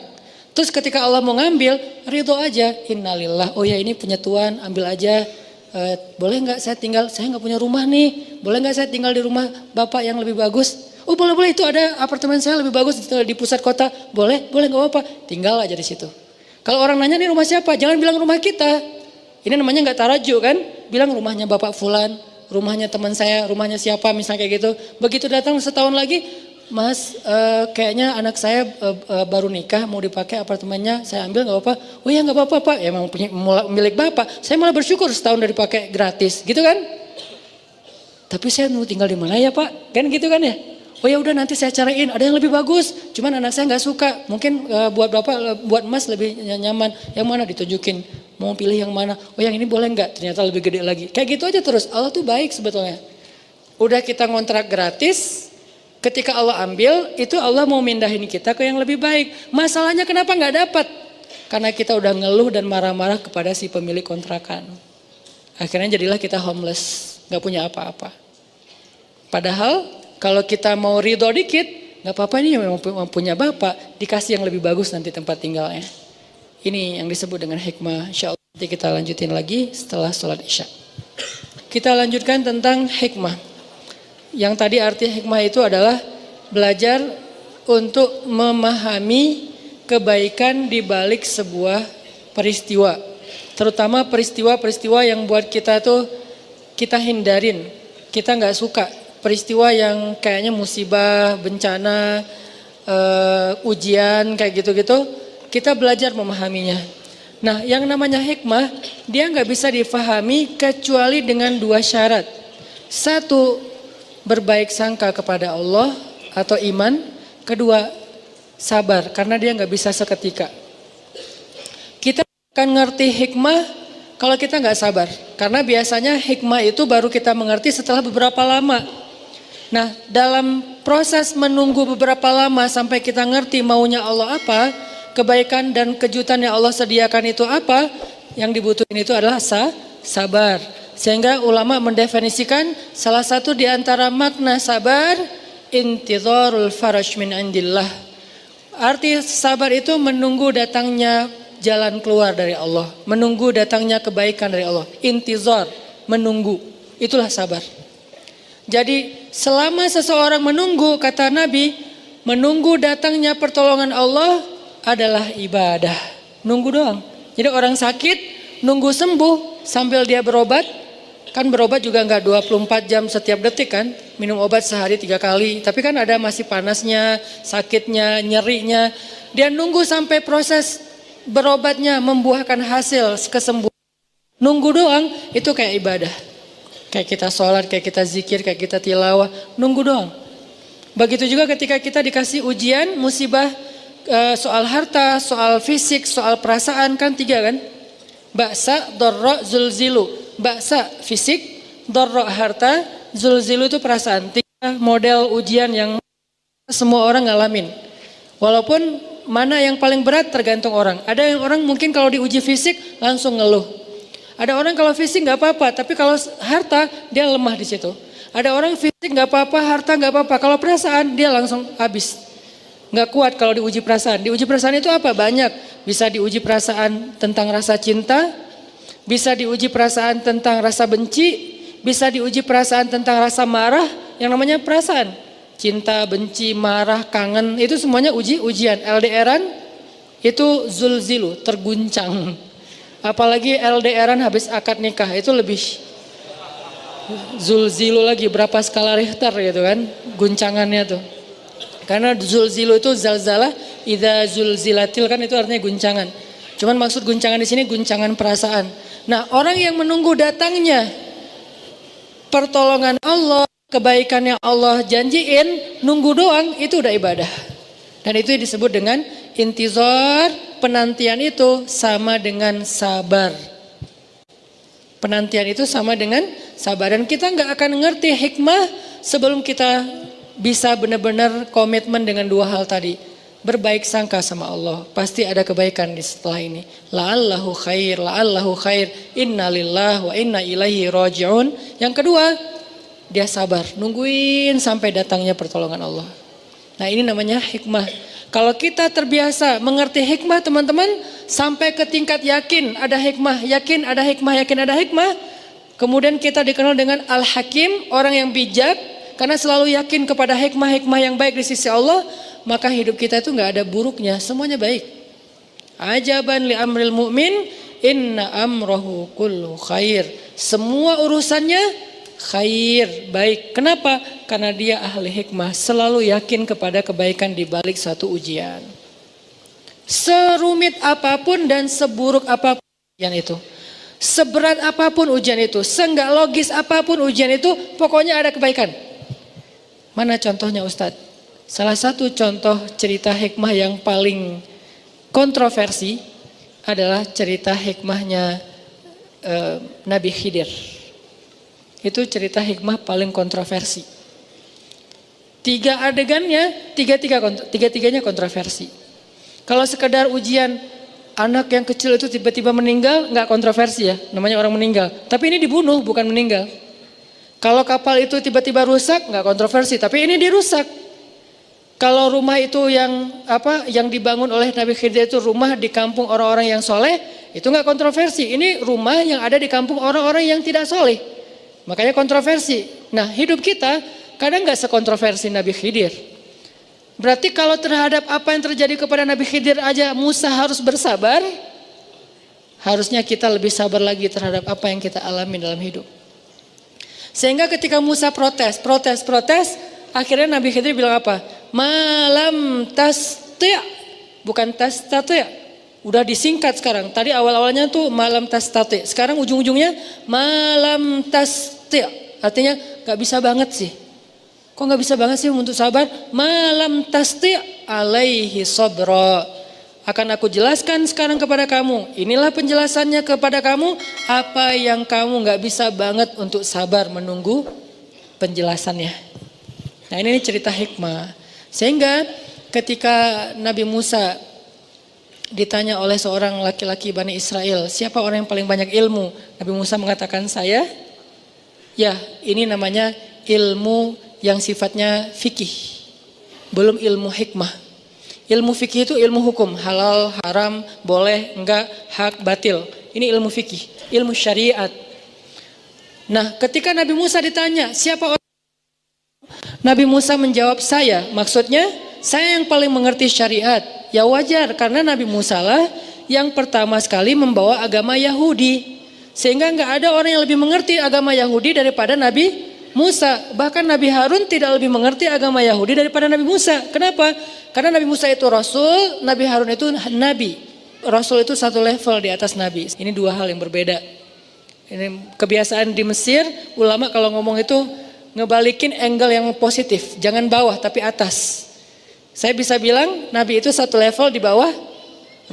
[SPEAKER 1] terus ketika Allah mau ngambil, ridho aja. Innalillah, oh ya ini punya tuan, ambil aja. Boleh nggak saya tinggal, saya nggak punya rumah nih, boleh nggak saya tinggal di rumah bapak yang lebih bagus? Oh boleh, itu ada apartemen saya lebih bagus di pusat kota, boleh nggak apa-apa, tinggal aja di situ. Kalau orang nanya nih rumah siapa, jangan bilang rumah kita, ini namanya nggak taraju kan, bilang rumahnya bapak fulan, rumahnya teman saya, rumahnya siapa misalnya kayak gitu. Begitu datang setahun lagi, Mas, kayaknya anak saya baru nikah, mau dipakai apartemennya, saya ambil nggak apa-apa. Oh ya nggak apa-apa Pak, ya emang punya milik Bapak. Saya malah bersyukur setahun udah dipakai gratis, gitu kan? Tapi saya mau tinggal di mana ya Pak? Kan gitu kan ya? Oh ya udah nanti saya cariin, ada yang lebih bagus. Cuman anak saya nggak suka, mungkin buat Bapak, buat Mas lebih nyaman. Yang mana ditunjukin? Mau pilih yang mana? Oh yang ini boleh nggak? Ternyata lebih gede lagi. Kayak gitu aja terus. Allah tuh baik sebetulnya. Udah kita ngontrak gratis. Ketika Allah ambil, itu Allah mau mindahin kita ke yang lebih baik. Masalahnya kenapa nggak dapat? Karena kita udah ngeluh dan marah-marah kepada si pemilik kontrakan. Akhirnya jadilah kita homeless, nggak punya apa-apa. Padahal kalau kita mau ridho dikit, nggak apa-apa ini memang punya bapak, dikasih yang lebih bagus nanti tempat tinggalnya. Ini yang disebut dengan hikmah. Insya Allah nanti kita lanjutin lagi setelah sholat isya. Kita lanjutkan tentang hikmah. Yang tadi arti hikmah itu adalah belajar untuk memahami kebaikan di balik sebuah peristiwa. Terutama peristiwa-peristiwa yang buat kita tuh kita hindarin. Kita gak suka peristiwa yang kayaknya musibah, bencana, ujian kayak gitu-gitu. Kita belajar memahaminya. Nah yang namanya hikmah dia gak bisa difahami kecuali dengan dua syarat. Satu, berbaik sangka kepada Allah atau iman. Kedua, sabar karena dia nggak bisa seketika. Kita akan ngerti hikmah kalau kita nggak sabar. Karena biasanya hikmah itu baru kita mengerti setelah beberapa lama. Nah, dalam proses menunggu beberapa lama sampai kita ngerti maunya Allah apa, kebaikan dan kejutan yang Allah sediakan itu apa, yang dibutuhin itu adalah sabar. Sehingga ulama mendefinisikan salah satu di antara makna sabar, intidharul faraj min indillah. Arti sabar itu menunggu datangnya jalan keluar dari Allah, menunggu datangnya kebaikan dari Allah. Intizar, menunggu, itulah sabar. Jadi selama seseorang menunggu, kata Nabi, Menunggu datangnya pertolongan Allah adalah ibadah. Nunggu doang. Jadi orang sakit nunggu sembuh sambil dia berobat. Kan berobat juga nggak 24 jam setiap detik kan. Minum obat sehari 3 kali. Tapi kan ada masih panasnya, sakitnya, nyerinya. Dia nunggu sampai proses berobatnya membuahkan hasil kesembuhan. Nunggu doang itu kayak ibadah. Kayak kita sholat, kayak kita zikir, kayak kita tilawah. Nunggu doang. Begitu juga ketika kita dikasih ujian, musibah, soal harta, soal fisik, soal perasaan, kan 3 kan. Ba'sa, dorro, zulzilu. Ba'sa fisik, dorro harta, zulzilu itu perasaan. 3 model ujian yang semua orang ngalamin. Walaupun mana yang paling berat tergantung orang. Ada yang orang mungkin kalau diuji fisik langsung ngeluh. Ada orang kalau fisik nggak apa-apa, tapi kalau harta dia lemah di situ. Ada orang fisik nggak apa-apa, harta nggak apa-apa. Kalau perasaan dia langsung habis. Nggak kuat kalau diuji perasaan. Diuji perasaan itu apa? Banyak. Bisa diuji perasaan tentang rasa cinta, bisa diuji perasaan tentang rasa benci, bisa diuji perasaan tentang rasa marah. Yang namanya perasaan. Cinta, benci, marah, kangen, itu semuanya ujian. LDRan itu zulzilu, terguncang. Apalagi LDRan habis akad nikah, itu lebih zulzilu lagi, berapa skala Richter gitu kan, guncangannya tuh. Karena zulzilu itu zalzalah, idza zulzilatil kan itu artinya guncangan. Cuman maksud guncangan di sini guncangan perasaan. Nah, orang yang menunggu datangnya pertolongan Allah, kebaikan yang Allah janjiin, nunggu doang, itu udah ibadah. Dan itu disebut dengan intizar. Penantian itu sama dengan sabar. Penantian itu sama dengan sabar. Dan kita nggak akan ngerti hikmah sebelum kita bisa benar-benar komitmen dengan 2 hal tadi. Berbaik sangka sama Allah, pasti ada kebaikan di setelah ini. La'allahu khair, inna lillahi wa inna ilaihi raji'un. Yang kedua, dia sabar, nungguin sampai datangnya pertolongan Allah. Nah, ini namanya hikmah. Kalau kita terbiasa mengerti hikmah teman-teman, sampai ke tingkat yakin ada hikmah, yakin ada hikmah, yakin ada hikmah. Kemudian kita dikenal dengan Al-Hakim, orang yang bijak, karena selalu yakin kepada hikmah-hikmah yang baik di sisi Allah. Maka hidup kita itu gak ada buruknya, semuanya baik. Ajaban li amril mu'min, inna amrohu kullu khair. Semua urusannya khair, baik. Kenapa? Karena dia ahli hikmah, selalu yakin kepada kebaikan di balik suatu ujian. Serumit apapun dan seburuk apapun ujian itu, seberat apapun ujian itu, seenggak logis apapun ujian itu, pokoknya ada kebaikan. Mana contohnya Ustadz? Salah satu contoh cerita hikmah yang paling kontroversi adalah cerita hikmahnya Nabi Khidir. Itu cerita hikmah paling kontroversi. 3 adegannya, tiga-tiganya kontroversi. Kalau sekedar ujian anak yang kecil itu tiba-tiba meninggal, nggak kontroversi ya, namanya orang meninggal. Tapi ini dibunuh, bukan meninggal. Kalau kapal itu tiba-tiba rusak, nggak kontroversi. Tapi ini dirusak. Kalau rumah itu yang dibangun oleh Nabi Khidir itu rumah di kampung orang-orang yang soleh, itu nggak kontroversi. Ini rumah yang ada di kampung orang-orang yang tidak soleh. Makanya kontroversi. Nah, hidup kita kadang nggak sekontroversi Nabi Khidir. Berarti kalau terhadap apa yang terjadi kepada Nabi Khidir aja Musa harus bersabar, harusnya kita lebih sabar lagi terhadap apa yang kita alami dalam hidup. Sehingga ketika Musa protes, akhirnya Nabi Khidir bilang apa? Malam tasti', bukan tastati'. Udah disingkat sekarang. Tadi awal-awalnya tuh malam tastati'. Sekarang ujung-ujungnya malam tasti'. Artinya gak bisa banget sih. Kok gak bisa banget sih untuk sabar? Malam tasti' alaihi sabra. Akan aku jelaskan sekarang kepada kamu. Inilah penjelasannya kepada kamu. Apa yang kamu gak bisa banget untuk sabar menunggu penjelasannya. Nah, ini cerita hikmah. Sehingga ketika Nabi Musa ditanya oleh seorang laki-laki Bani Israel, siapa orang yang paling banyak ilmu? Nabi Musa mengatakan saya. Ya, ini namanya ilmu yang sifatnya fikih. Belum ilmu hikmah. Ilmu fikih itu ilmu hukum, halal, haram, boleh, enggak, hak, batil. Ini ilmu fikih, ilmu syariat. Nah, ketika Nabi Musa ditanya, siapa orang? Nabi Musa menjawab saya, maksudnya saya yang paling mengerti syariat. Ya wajar, karena Nabi Musa lah yang pertama sekali membawa agama Yahudi. Sehingga nggak ada orang yang lebih mengerti agama Yahudi daripada Nabi Musa. Bahkan Nabi Harun tidak lebih mengerti agama Yahudi daripada Nabi Musa. Kenapa? Karena Nabi Musa itu Rasul, Nabi Harun itu Nabi. Rasul itu satu level di atas Nabi. Ini dua hal yang berbeda. Ini kebiasaan di Mesir, ulama kalau ngomong itu ngebalikin angle yang positif. Jangan bawah tapi atas. Saya bisa bilang Nabi itu satu level di bawah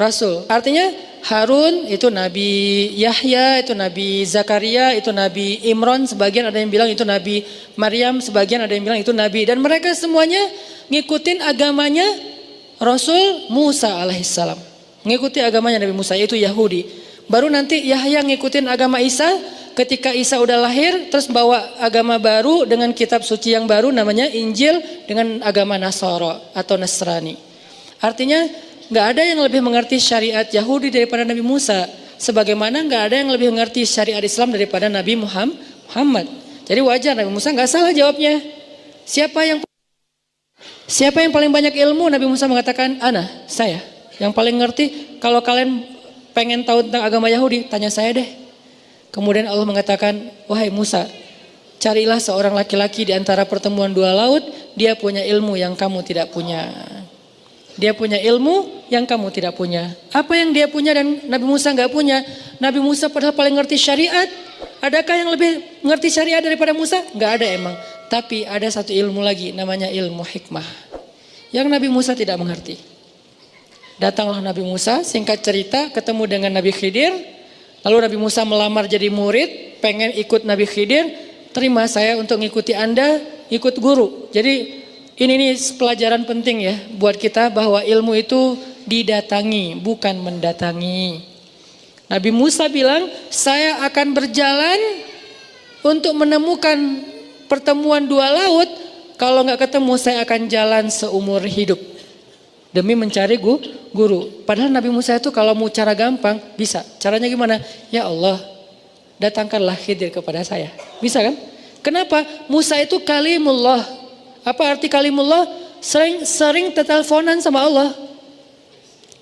[SPEAKER 1] Rasul. Artinya Harun itu Nabi Yahya, itu Nabi Zakaria, itu Nabi Imran, sebagian ada yang bilang itu Nabi Maryam, sebagian ada yang bilang itu Nabi. Dan mereka semuanya ngikutin agamanya Rasul Musa alaihissalam. Ngikuti agamanya Nabi Musa, yaitu Yahudi. Baru nanti Yahya ngikutin agama Isa, ketika Isa udah lahir terus bawa agama baru dengan kitab suci yang baru namanya Injil dengan agama Nasara atau Nasrani. Artinya nggak ada yang lebih mengerti syariat Yahudi daripada Nabi Musa. Sebagaimana nggak ada yang lebih mengerti syariat Islam daripada Nabi Muhammad. Jadi wajar Nabi Musa nggak salah jawabnya. Siapa yang paling banyak ilmu? Nabi Musa mengatakan, saya. Yang paling ngerti, kalau kalian pengen tahu tentang agama Yahudi, tanya saya deh. Kemudian Allah mengatakan, wahai Musa, carilah seorang laki-laki di antara pertemuan dua laut, dia punya ilmu yang kamu tidak punya. Dia punya ilmu yang kamu tidak punya. Apa yang dia punya dan Nabi Musa nggak punya? Nabi Musa padahal paling ngerti syariat. Adakah yang lebih ngerti syariat daripada Musa? Nggak ada emang. Tapi ada satu ilmu lagi, namanya ilmu hikmah. Yang Nabi Musa tidak mengerti. Datanglah Nabi Musa, singkat cerita, ketemu dengan Nabi Khidir. Lalu Nabi Musa melamar jadi murid, pengen ikut Nabi Khidir. Terima saya untuk ngikuti Anda, ikut guru. Jadi ini nih pelajaran penting ya buat kita bahwa ilmu itu didatangi, bukan mendatangi. Nabi Musa bilang, saya akan berjalan untuk menemukan pertemuan dua laut. Kalau nggak ketemu, saya akan jalan seumur hidup demi mencari guru. Padahal Nabi Musa itu kalau mau cara gampang bisa. Caranya gimana? Ya Allah, datangkanlah Khidir kepada saya. Bisa kan? Kenapa? Musa itu kalimullah. Apa arti kalimullah? Sering teteleponan sama Allah.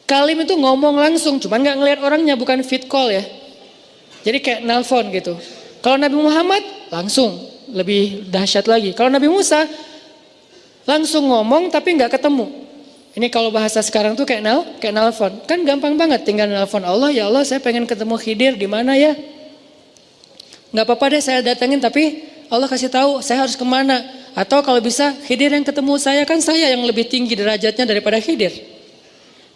[SPEAKER 1] Kalim itu ngomong langsung, cuman nggak ngelihat orangnya, bukan fit call ya. Jadi kayak nelpon gitu. Kalau Nabi Muhammad langsung, lebih dahsyat lagi. Kalau Nabi Musa langsung ngomong tapi nggak ketemu. Ini kalau bahasa sekarang tuh kayak nelpon. Kan gampang banget, tinggal nelpon Allah, ya Allah saya pengen ketemu Khidir di mana ya? Nggak apa-apa deh saya datengin, tapi Allah kasih tahu saya harus kemana. Atau kalau bisa Khidir yang ketemu saya, kan saya yang lebih tinggi derajatnya daripada Khidir.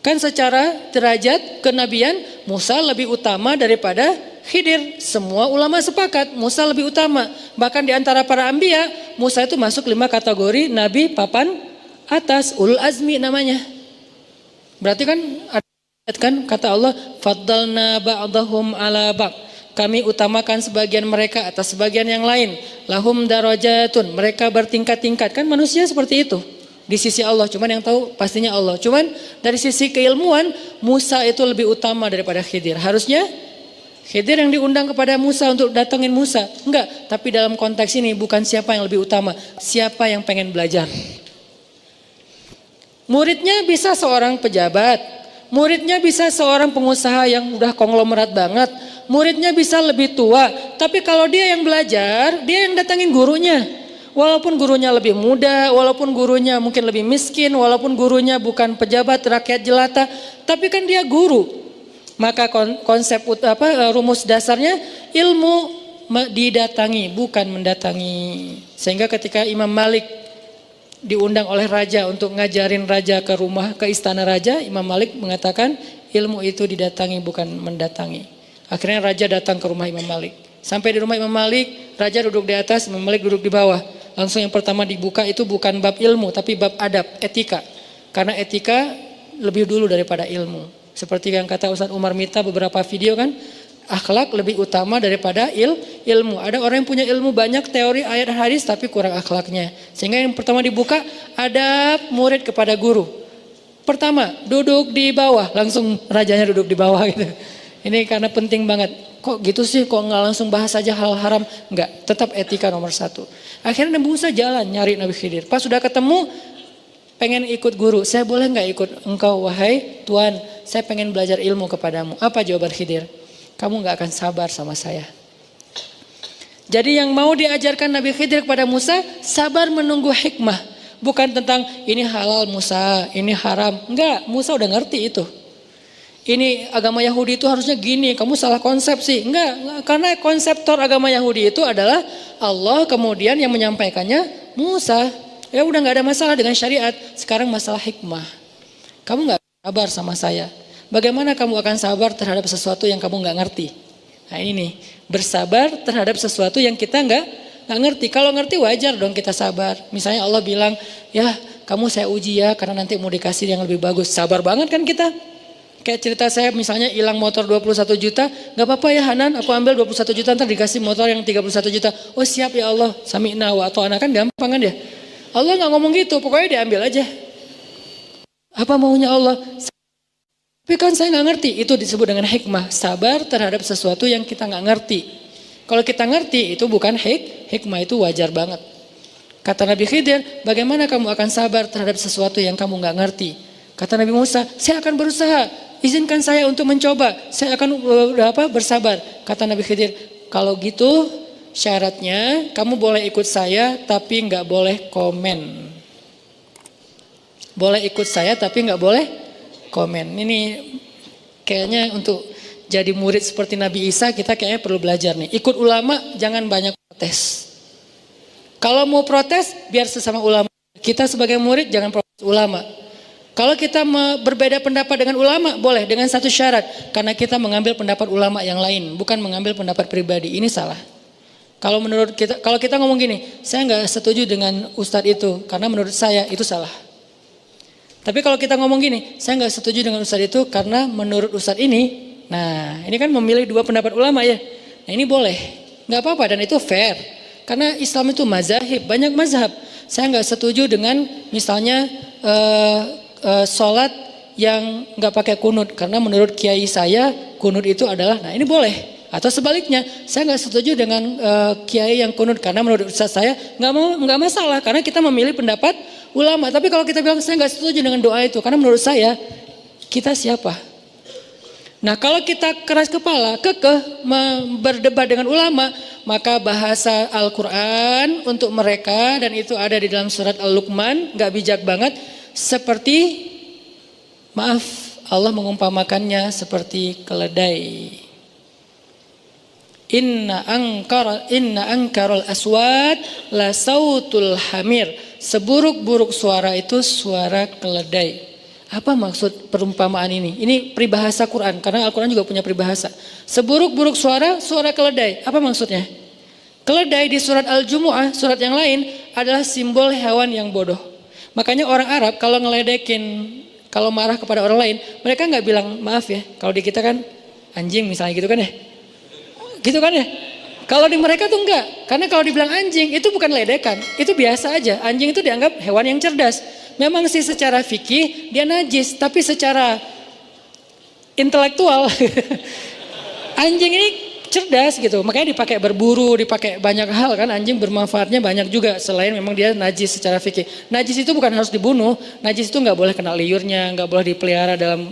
[SPEAKER 1] Kan secara derajat kenabian Musa lebih utama daripada Khidir. Semua ulama sepakat Musa lebih utama. Bahkan di antara para anbiya Musa itu masuk 5 kategori nabi papan atas, ulul azmi namanya. Berarti kan kata Allah, faddalna ba'dahum ala ba'd. Kami utamakan sebagian mereka atas sebagian yang lain. Lahum darajatun, mereka bertingkat-tingkat. Kan manusia seperti itu di sisi Allah, cuman yang tahu pastinya Allah. Cuman dari sisi keilmuan Musa itu lebih utama daripada Khidir. Harusnya Khidir yang diundang kepada Musa untuk datengin Musa. Enggak, tapi dalam konteks ini bukan siapa yang lebih utama, siapa yang pengen belajar. Muridnya bisa seorang pejabat, muridnya bisa seorang pengusaha yang udah konglomerat banget, muridnya bisa lebih tua, tapi kalau dia yang belajar, dia yang datangin gurunya. Walaupun gurunya lebih muda, walaupun gurunya mungkin lebih miskin, walaupun gurunya bukan pejabat rakyat jelata, tapi kan dia guru. Maka konsep rumus dasarnya ilmu didatangi, bukan mendatangi. Sehingga ketika Imam Malik diundang oleh raja untuk ngajarin raja ke rumah, ke istana raja, Imam Malik mengatakan ilmu itu didatangi, bukan mendatangi. Akhirnya raja datang ke rumah Imam Malik. Sampai di rumah Imam Malik, raja duduk di atas, Imam Malik duduk di bawah. Langsung yang pertama dibuka itu bukan bab ilmu, tapi bab adab, etika. Karena etika lebih dulu daripada ilmu. Seperti yang kata Ustaz Umar Mita beberapa video kan, akhlak lebih utama daripada ilmu. Ada orang yang punya ilmu banyak, teori ayat hadis, tapi kurang akhlaknya. Sehingga yang pertama dibuka, adab murid kepada guru. Pertama, duduk di bawah, langsung rajanya duduk di bawah gitu. Ini karena penting banget. Kok gitu sih, kok nggak langsung bahas aja hal haram? Enggak, tetap etika nomor 1. Akhirnya Nabi Musa jalan nyari Nabi Khidir. Pas sudah ketemu, pengen ikut guru, saya boleh nggak ikut engkau wahai Tuhan? Saya pengen belajar ilmu kepadamu. Apa jawaban Khidir? Kamu nggak akan sabar sama saya. Jadi yang mau diajarkan Nabi Khidir kepada Musa, sabar menunggu hikmah. Bukan tentang ini halal Musa, ini haram. Enggak, Musa udah ngerti itu. Ini agama Yahudi itu harusnya gini, kamu salah konsepsi. Enggak, karena konseptor agama Yahudi itu adalah Allah, kemudian yang menyampaikannya Musa. Ya udah nggak ada masalah dengan syariat. Sekarang masalah hikmah. Kamu nggak sabar sama saya. Bagaimana kamu akan sabar terhadap sesuatu yang kamu nggak ngerti? Nah ini nih, bersabar terhadap sesuatu yang kita nggak ngerti. Kalau ngerti wajar dong kita sabar. Misalnya Allah bilang, ya kamu saya uji ya karena nanti mau dikasih yang lebih bagus. Sabar banget kan kita. Kayak cerita saya misalnya hilang motor 21 juta, gak apa-apa ya Hanan, aku ambil 21 juta ntar dikasih motor yang 31 juta. Oh siap ya Allah, sami'na wa ata'na, kan gampang kan ya. Allah gak ngomong gitu, pokoknya diambil aja. Apa maunya Allah? Tapi kan saya gak ngerti, itu disebut dengan hikmah. Sabar terhadap sesuatu yang kita gak ngerti. Kalau kita ngerti itu bukan hikmah, itu wajar banget. Kata Nabi Khidir, bagaimana kamu akan sabar terhadap sesuatu yang kamu gak ngerti? Kata Nabi Musa, saya akan berusaha. Izinkan saya untuk mencoba. Saya akan bersabar. Kata Nabi Khidir, kalau gitu syaratnya kamu boleh ikut saya tapi nggak boleh komen. Boleh ikut saya tapi nggak boleh komen. Ini kayaknya untuk jadi murid seperti Nabi Isa kita kayaknya perlu belajar nih. Ikut ulama jangan banyak protes. Kalau mau protes biar sesama ulama. Kita sebagai murid jangan protes ulama. Kalau kita berbeda pendapat dengan ulama, boleh dengan satu syarat. Karena kita mengambil pendapat ulama yang lain, bukan mengambil pendapat pribadi. Ini salah. Kalau menurut kita, kalau kita ngomong gini, saya nggak setuju dengan ustadz itu, karena menurut saya itu salah. Tapi kalau kita ngomong gini, saya nggak setuju dengan ustadz itu, karena menurut ustadz ini, nah ini kan memilih dua pendapat ulama ya. Nah ini boleh, nggak apa-apa dan itu fair. Karena Islam itu mazhab, banyak mazhab. Saya nggak setuju dengan misalnya sholat yang nggak pakai kunut karena menurut kiai saya kunut itu adalah, nah ini boleh. Atau sebaliknya, saya nggak setuju dengan kiai yang kunut karena menurut ustaz saya nggak masalah karena kita memilih pendapat ulama. Tapi kalau kita bilang saya nggak setuju dengan doa itu karena menurut saya, kita siapa? Nah kalau kita keras kepala, kekeh berdebat dengan ulama, maka bahasa Al-Quran untuk mereka dan itu ada di dalam surat Al-Luqman, nggak bijak banget. Seperti, maaf, Allah mengumpamakannya seperti keledai. Inna angkarul aswad la sautul hamir. Seburuk-buruk suara itu suara keledai. Apa maksud perumpamaan ini? Ini peribahasa Quran, karena Al-Quran juga punya peribahasa. Seburuk-buruk suara, suara keledai. Apa maksudnya? Keledai di surat Al-Jumu'ah, surat yang lain adalah simbol hewan yang bodoh. Makanya orang Arab kalau ngeledekin, kalau marah kepada orang lain, mereka nggak bilang maaf ya. Kalau di kita kan anjing misalnya gitu kan ya. Gitu kan ya. Kalau di mereka tuh enggak. Karena kalau dibilang anjing itu bukan ledekan. Itu biasa aja. Anjing itu dianggap hewan yang cerdas. Memang sih secara fikih dia najis. Tapi secara intelektual anjing ini cerdas gitu, makanya dipakai berburu, dipakai banyak hal kan. Anjing bermanfaatnya banyak juga selain memang dia najis secara fikih. Najis itu bukan harus dibunuh, najis itu nggak boleh kena liurnya, nggak boleh dipelihara dalam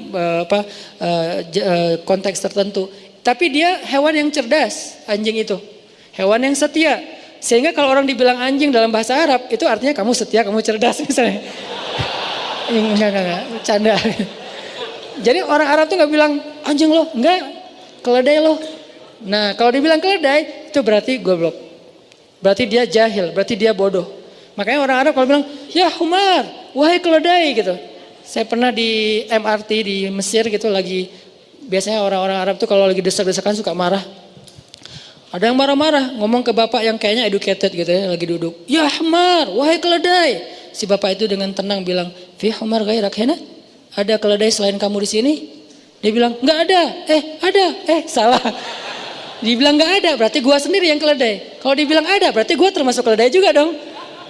[SPEAKER 1] konteks tertentu. Tapi dia hewan yang cerdas, anjing itu, hewan yang setia. Sehingga kalau orang dibilang anjing dalam bahasa Arab itu artinya kamu setia, kamu cerdas misalnya. Enggak, canda. Jadi orang Arab tuh nggak bilang anjing loh, enggak, keledai loh. Nah kalau dibilang keledai itu berarti goblok. Berarti dia jahil, berarti dia bodoh. Makanya orang Arab kalau bilang ya humar, wahai keledai gitu. Saya pernah di MRT di Mesir gitu lagi, biasanya orang-orang Arab tuh kalau lagi desak-desakan suka marah. Ada yang marah-marah ngomong ke bapak yang kayaknya educated gitu ya, lagi duduk. Ya humar, wahai keledai. Si bapak itu dengan tenang bilang, fi humar gairak hena? Ada keledai selain kamu di sini? Dia bilang nggak ada. Ada. Salah. Dibilang nggak ada, berarti gua sendiri yang keledai. Kalau dibilang ada, berarti gua termasuk keledai juga dong.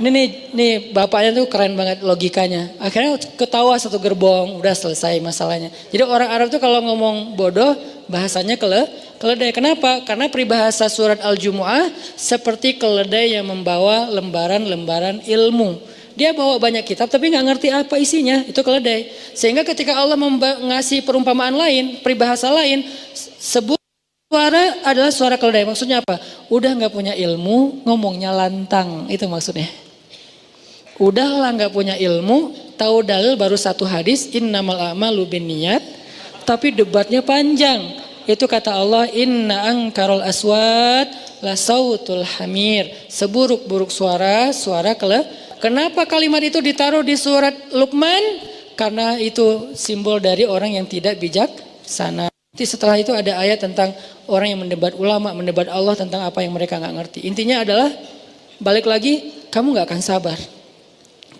[SPEAKER 1] Nih bapaknya tuh keren banget logikanya. Akhirnya ketawa satu gerbong, udah selesai masalahnya. Jadi orang Arab tuh kalau ngomong bodoh, bahasanya keledai. Kenapa? Karena peribahasa surat Al-Jumu'ah seperti keledai yang membawa lembaran-lembaran ilmu. Dia bawa banyak kitab tapi nggak ngerti apa isinya, itu keledai. Sehingga ketika Allah ngasih perumpamaan lain, peribahasa lain, sebut suara adalah suara keledai. Maksudnya apa? Udah nggak punya ilmu, ngomongnya lantang, itu maksudnya. Udahlah nggak punya ilmu, tahu dalil baru satu hadis, innamal a'malu binniyat, tapi debatnya panjang. Itu kata Allah, inna angkarul aswat la sautul hamir. Seburuk-buruk suara, suara keledai. Kenapa kalimat itu ditaruh di surat Luqman? Karena itu simbol dari orang yang tidak bijaksana. Setelah itu ada ayat tentang orang yang mendebat ulama, mendebat Allah tentang apa yang mereka nggak ngerti. Intinya adalah balik lagi, kamu nggak akan sabar.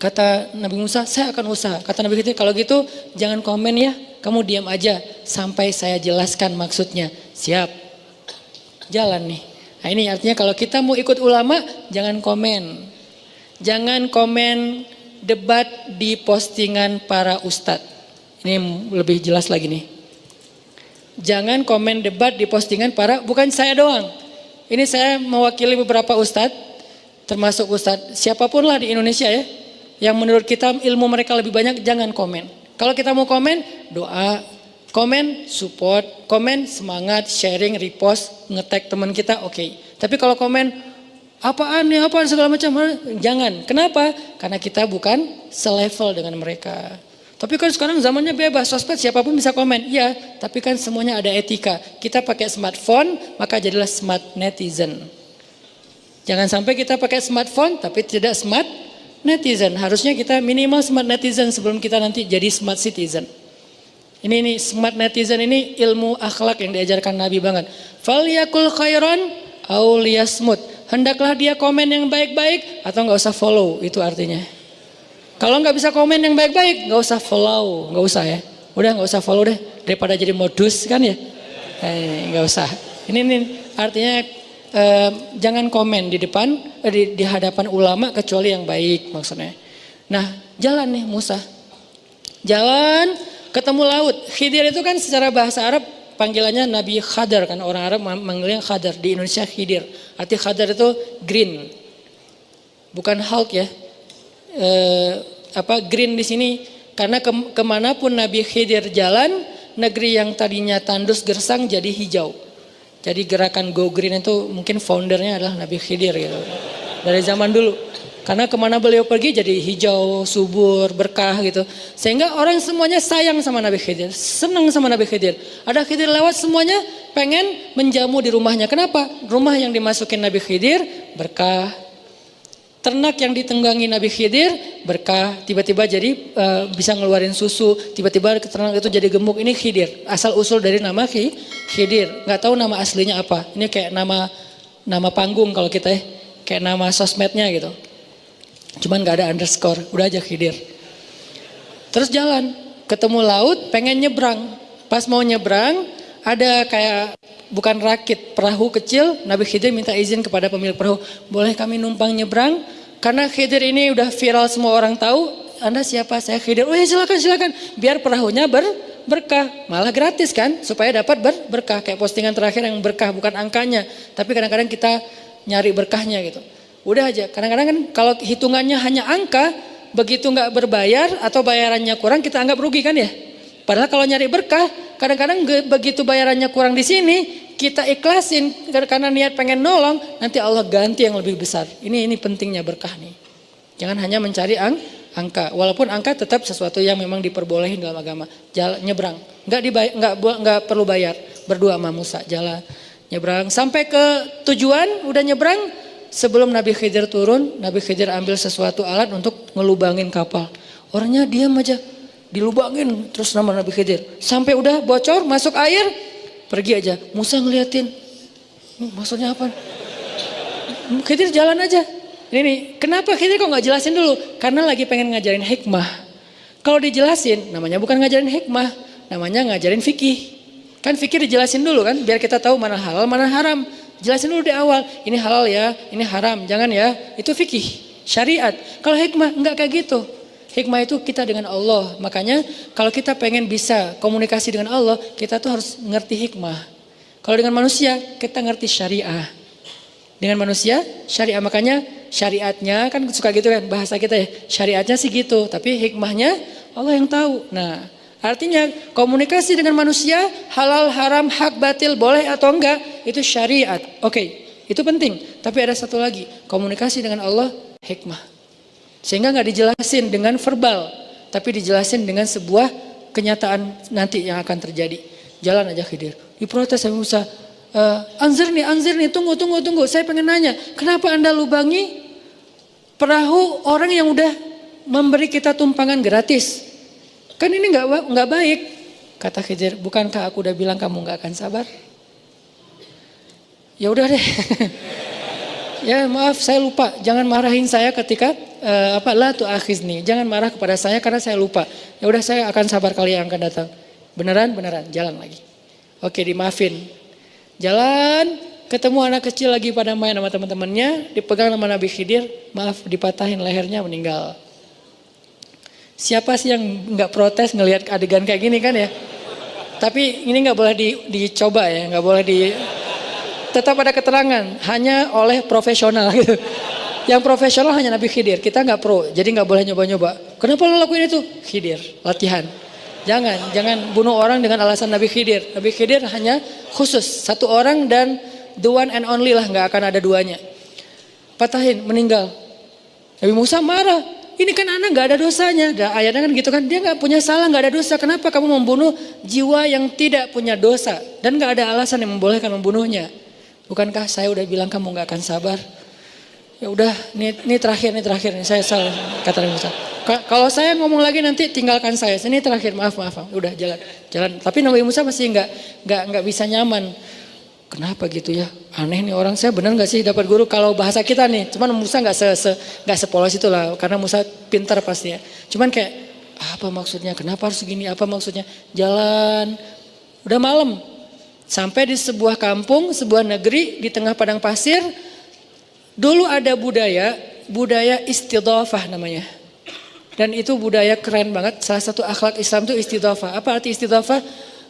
[SPEAKER 1] Kata Nabi Musa, saya akan usaha. Kata Nabi Khidir, kalau gitu jangan komen ya, kamu diam aja sampai saya jelaskan maksudnya. Siap, jalan nih. Nah ini artinya kalau kita mau ikut ulama, jangan komen. Jangan komen debat di postingan para ustadz. Ini lebih jelas lagi nih. Jangan komen debat di postingan para, bukan saya doang. Ini saya mewakili beberapa ustadz, termasuk ustadz siapapun lah di Indonesia ya. Yang menurut kita ilmu mereka lebih banyak, jangan komen. Kalau kita mau komen, doa, komen, support, komen, semangat, sharing, repost, nge-tag teman kita, oke. Tapi kalau komen, apaan nih, apaan segala macam, jangan. Kenapa? Karena kita bukan selevel dengan mereka. Tapi kan sekarang zamannya bebas, sosmed siapapun bisa komen. Iya, tapi kan semuanya ada etika. Kita pakai smartphone, maka jadilah smart netizen. Jangan sampai kita pakai smartphone, tapi tidak smart netizen. Harusnya kita minimal smart netizen sebelum kita nanti jadi smart citizen. Ini smart netizen ini ilmu akhlak yang diajarkan Nabi banget. Falyakul khairan aw liyasmut. Hendaklah dia komen yang baik-baik atau nggak usah follow, itu artinya. Kalau nggak bisa komen yang baik-baik, nggak usah follow, nggak usah ya. Udah nggak usah follow deh, daripada jadi modus kan ya. Nggak usah. Ini artinya jangan komen di depan, di hadapan ulama kecuali yang baik maksudnya. Nah jalan nih Musa, jalan ketemu laut. Khidir itu kan secara bahasa Arab panggilannya Nabi Khadar, kan orang Arab manggilnya Khadar, di Indonesia Khidir. Arti Khadar itu green, bukan Hulk ya. Green di sini karena kemanapun Nabi Khidir jalan, negeri yang tadinya tandus gersang jadi hijau. Jadi gerakan Go Green itu mungkin foundernya adalah Nabi Khidir gitu. Dari zaman dulu. Karena kemana beliau pergi jadi hijau, subur, berkah gitu. Sehingga orang semuanya sayang sama Nabi Khidir. Senang sama Nabi Khidir. Ada Khidir lewat semuanya pengen menjamu di rumahnya. Kenapa? Rumah yang dimasukin Nabi Khidir berkah. Ternak yang ditunggangi Nabi Khidir berkah. Tiba-tiba jadi bisa ngeluarin susu. Tiba-tiba ternak itu jadi gemuk. Ini Khidir. Asal usul dari nama Khidir. Gak tahu nama aslinya apa. Ini kayak nama panggung kalau kita ya. Kayak nama sosmednya gitu. Cuman gak ada underscore, udah aja Khidir. Terus jalan, ketemu laut, pengen nyebrang. Pas mau nyebrang, ada kayak bukan rakit, perahu kecil. Nabi Khidir minta izin kepada pemilik perahu, boleh kami numpang nyebrang? Karena Khidir ini udah viral, semua orang tahu. Anda siapa? Saya Khidir. Oh ya silakan. Biar perahunya berkah, malah gratis kan? Supaya dapat berkah. Kayak postingan terakhir yang berkah, bukan angkanya. Tapi kadang-kadang kita nyari berkahnya gitu. Udah aja, kadang-kadang kan kalau hitungannya hanya angka, begitu nggak berbayar atau bayarannya kurang kita anggap rugi kan ya. Padahal kalau nyari berkah, kadang-kadang begitu bayarannya kurang di sini, kita ikhlasin karena niat pengen nolong, nanti Allah ganti yang lebih besar. Ini pentingnya berkah nih. Jangan hanya mencari angka, walaupun angka tetap sesuatu yang memang diperbolehin dalam agama. Jalan nyebrang, nggak perlu bayar. Berdua sama Musa jalan nyebrang sampai ke tujuan, udah nyebrang. Sebelum Nabi Khidir turun, Nabi Khidir ambil sesuatu alat untuk ngelubangin kapal. Orangnya diam aja, dilubangin terus nama Nabi Khidir. Sampai udah bocor, masuk air, pergi aja. Musa ngeliatin, maksudnya apa? Khidir jalan aja. Ini kenapa Khidir kok nggak jelasin dulu? Karena lagi pengen ngajarin hikmah. Kalau dijelasin, namanya bukan ngajarin hikmah, namanya ngajarin fikih. Kan fikih dijelasin dulu kan, biar kita tahu mana halal, mana haram. Jelasin dulu di awal, ini halal ya, ini haram, jangan ya. Itu fikih, syariat. Kalau hikmah enggak kayak gitu. Hikmah itu kita dengan Allah. Makanya kalau kita pengen bisa komunikasi dengan Allah, kita tuh harus ngerti hikmah. Kalau dengan manusia, kita ngerti syariah. Dengan manusia, syariah. Makanya syariatnya kan suka gitu kan bahasa kita ya. Syariatnya sih gitu, tapi hikmahnya Allah yang tahu. Nah, artinya komunikasi dengan manusia halal, haram, hak, batil, boleh atau enggak itu syariat. Oke, itu penting. Tapi ada satu lagi, komunikasi dengan Allah hikmah. Sehingga nggak dijelasin dengan verbal, tapi dijelasin dengan sebuah kenyataan nanti yang akan terjadi. Jalan aja Khidir. Diprotes sama Musa. Anzir nih, tunggu. Saya pengen nanya, kenapa Anda lubangi perahu orang yang udah memberi kita tumpangan gratis? Kan ini nggak baik. Kata Khidir, bukankah aku udah bilang kamu nggak akan sabar? Ya udah deh. Ya maaf saya lupa. Jangan marahin saya ketika la tu'akhizni. Jangan marah kepada saya karena saya lupa. Ya udah saya akan sabar kali yang akan datang. Beneran, jalan lagi. Oke, dimaafin. Jalan, ketemu anak kecil lagi pada main sama teman-temannya, dipegang sama Nabi Khidir, maaf dipatahin lehernya meninggal. Siapa sih yang nggak protes ngelihat adegan kayak gini kan ya? Tapi ini nggak boleh dicoba ya, nggak boleh tetap ada keterangan hanya oleh profesional gitu. Yang profesional hanya Nabi Khidir, kita nggak pro, jadi nggak boleh nyoba-nyoba. Kenapa lo lakuin itu? Khidir, latihan. Jangan bunuh orang dengan alasan Nabi Khidir. Nabi Khidir hanya khusus satu orang dan the one and only lah, nggak akan ada duanya. Patahin, meninggal. Nabi Musa marah. Ini kan anak nggak ada dosanya. Ayatnya kan gitu kan, dia nggak punya salah, nggak ada dosa. Kenapa kamu membunuh jiwa yang tidak punya dosa dan nggak ada alasan yang membolehkan membunuhnya? Bukankah saya udah bilang kamu nggak akan sabar? Ya udah, ini terakhir nih saya salah, kata Nabi Musa. Kalau saya ngomong lagi nanti tinggalkan saya. Ini terakhir, maaf. Udah jalan. Tapi Nabi Musa masih nggak bisa nyaman. Kenapa gitu ya? Aneh nih orang, saya benar nggak sih dapat guru kalau bahasa kita nih? Cuman Musa nggak sepolos itu lah, karena Musa pintar pasti ya. Cuman kayak apa maksudnya? Kenapa harus gini? Apa maksudnya? Jalan, udah malam. Sampai di sebuah kampung, sebuah negeri di tengah padang pasir. Dulu ada budaya istidhafah namanya. Dan itu budaya keren banget. Salah satu akhlak Islam itu istidhafah. Apa arti istidhafah?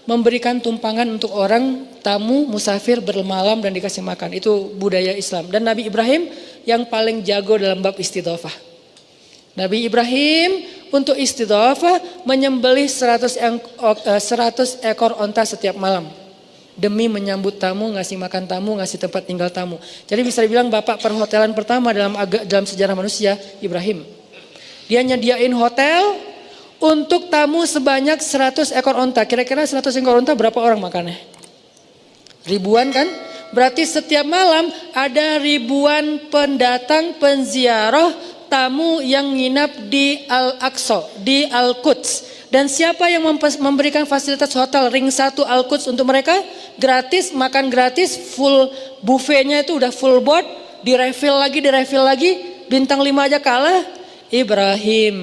[SPEAKER 1] Memberikan tumpangan untuk orang tamu musafir bermalam dan dikasih makan. Itu budaya Islam. Dan Nabi Ibrahim yang paling jago dalam bab istidhafah. Nabi Ibrahim untuk istidhafah menyembelih 100 ekor onta setiap malam. Demi menyambut tamu, ngasih makan tamu, ngasih tempat tinggal tamu. Jadi bisa dibilang bapak perhotelan pertama dalam sejarah manusia, Ibrahim. Dia nyediain hotel untuk tamu sebanyak 100 ekor onta. Kira-kira 100 ekor onta berapa orang makannya? Ribuan kan? Berarti setiap malam ada ribuan pendatang, penziarah, tamu yang nginap di Al-Aqsa, di Al-Quds. Dan siapa yang memberikan fasilitas hotel ring 1 Al-Quds untuk mereka? Gratis, makan gratis, full buffetnya itu udah full board, direfill lagi, bintang 5 aja kalah. Ibrahim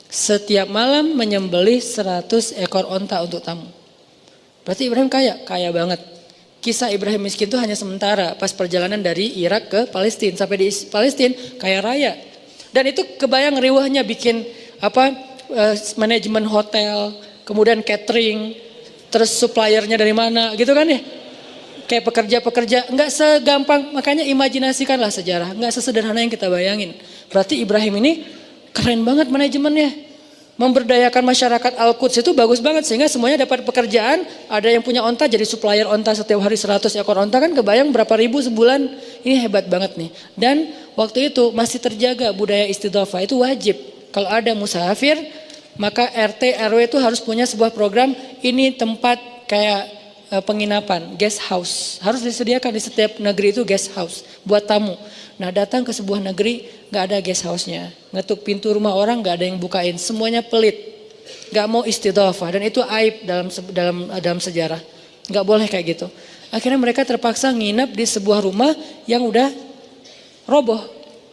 [SPEAKER 1] setiap malam menyembelih 100 ekor onta untuk tamu. Berarti Ibrahim kaya banget. Kisah Ibrahim miskin itu hanya sementara pas perjalanan dari Irak ke Palestina. Sampai di Palestina kaya raya. Dan itu kebayang riwahnya bikin manajemen hotel, kemudian catering, terus suppliernya dari mana gitu kan ya. Kayak pekerja-pekerja, nggak segampang, makanya imajinasikanlah sejarah, nggak sesederhana yang kita bayangin. Berarti Ibrahim ini keren banget manajemennya. Memberdayakan masyarakat Al-Quds itu bagus banget sehingga semuanya dapat pekerjaan. Ada yang punya onta jadi supplier onta setiap hari 100 ekor onta kan kebayang berapa ribu sebulan. Ini hebat banget nih. Dan waktu itu masih terjaga budaya istidhafah itu wajib. Kalau ada musafir maka RT RW itu harus punya sebuah program ini tempat kayak penginapan, guest house. Harus disediakan di setiap negeri itu guest house buat tamu. Nah datang ke sebuah negeri gak ada guest house-nya. Ngetuk pintu rumah orang gak ada yang bukain. Semuanya pelit. Gak mau istidhafah. Dan itu aib dalam sejarah. Gak boleh kayak gitu. Akhirnya mereka terpaksa nginep di sebuah rumah yang udah roboh.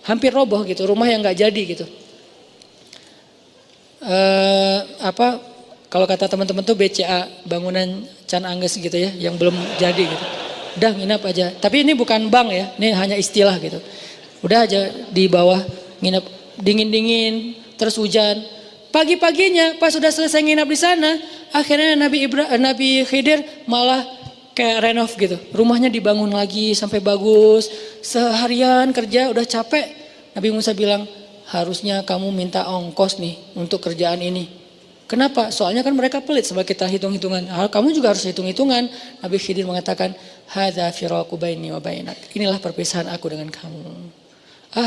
[SPEAKER 1] Hampir roboh gitu. Rumah yang gak jadi gitu. Kalau kata teman-teman tuh BCA, bangunan Can Angges gitu ya. Yang belum jadi gitu. Udah nginep aja. Tapi ini bukan bank ya. Ini hanya istilah gitu. Udah aja di bawah nginep, dingin-dingin, terus hujan. Pagi-paginya pas sudah selesai nginep di sana, akhirnya Nabi Khidir malah kayak renov gitu. Rumahnya dibangun lagi sampai bagus. Seharian kerja udah capek. Nabi Musa bilang, harusnya kamu minta ongkos nih untuk kerjaan ini. Kenapa? Soalnya kan mereka pelit sebab kita hitung-hitungan. Kamu juga harus hitung-hitungan. Nabi Khidir mengatakan, hadza firaqu baini wa bainak. Inilah perpisahan aku dengan kamu.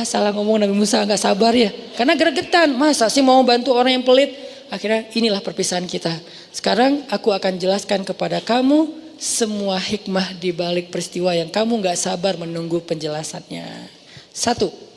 [SPEAKER 1] Salah ngomong Nabi Musa, nggak sabar ya. Karena gregetan, masa sih mau bantu orang yang pelit. Akhirnya inilah perpisahan kita. Sekarang aku akan jelaskan kepada kamu semua hikmah di balik peristiwa yang kamu nggak sabar menunggu penjelasannya. 1.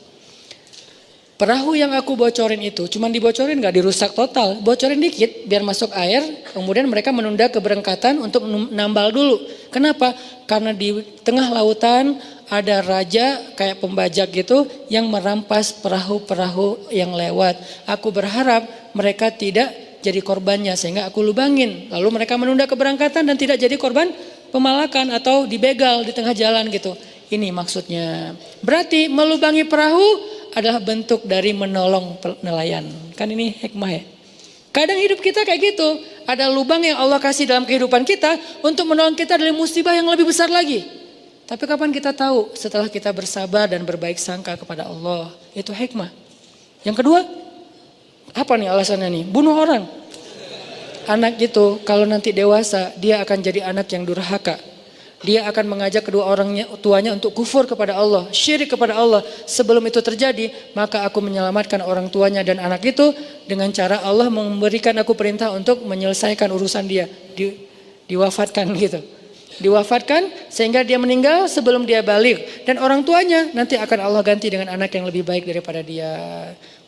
[SPEAKER 1] Perahu yang aku bocorin itu, cuman dibocorin gak dirusak total. Bocorin dikit biar masuk air, kemudian mereka menunda keberangkatan untuk nambal dulu. Kenapa? Karena di tengah lautan ada raja kayak pembajak gitu yang merampas perahu-perahu yang lewat. Aku berharap mereka tidak jadi korbannya sehingga aku lubangin. Lalu mereka menunda keberangkatan dan tidak jadi korban pemalakan atau dibegal di tengah jalan gitu. Ini maksudnya. Berarti melubangi perahu adalah bentuk dari menolong nelayan. Kan ini hikmah ya. Kadang hidup kita kayak gitu. Ada lubang yang Allah kasih dalam kehidupan kita untuk menolong kita dari musibah yang lebih besar lagi. Tapi kapan kita tahu? Setelah kita bersabar dan berbaik sangka kepada Allah. Itu hikmah. Yang kedua, apa nih alasannya nih? Bunuh orang. Anak itu kalau nanti dewasa, dia akan jadi anak yang durhaka. Dia akan mengajak kedua orang tuanya untuk kufur kepada Allah, syirik kepada Allah. Sebelum itu terjadi, maka aku menyelamatkan orang tuanya dan anak itu dengan cara Allah memberikan aku perintah untuk menyelesaikan urusan dia. Diwafatkan gitu. Diwafatkan sehingga dia meninggal sebelum dia balik. Dan orang tuanya nanti akan Allah ganti dengan anak yang lebih baik daripada dia.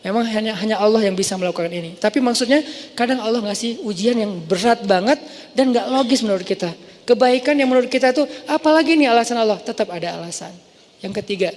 [SPEAKER 1] Memang hanya Allah yang bisa melakukan ini. Tapi maksudnya kadang Allah ngasih ujian yang berat banget dan gak logis menurut kita. Kebaikan yang menurut kita itu apalagi nih alasan Allah? Tetap ada alasan. Yang ketiga,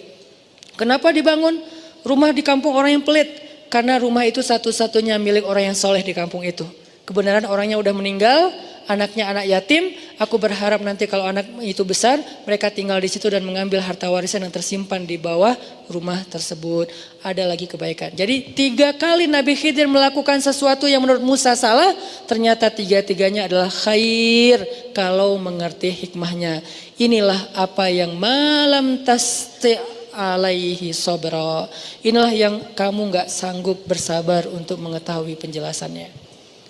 [SPEAKER 1] kenapa dibangun rumah di kampung orang yang pelit? Karena rumah itu satu-satunya milik orang yang soleh di kampung itu. Kebenaran orangnya udah meninggal, anaknya anak yatim. Aku berharap nanti kalau anak itu besar, mereka tinggal di situ dan mengambil harta warisan yang tersimpan di bawah rumah tersebut. Ada lagi kebaikan. Jadi 3 kali Nabi Khidir melakukan sesuatu yang menurut Musa salah, ternyata 3-tiganya adalah khair kalau mengerti hikmahnya. Inilah apa yang malam tasti alaihi sobra. Inilah yang kamu gak sanggup bersabar untuk mengetahui penjelasannya.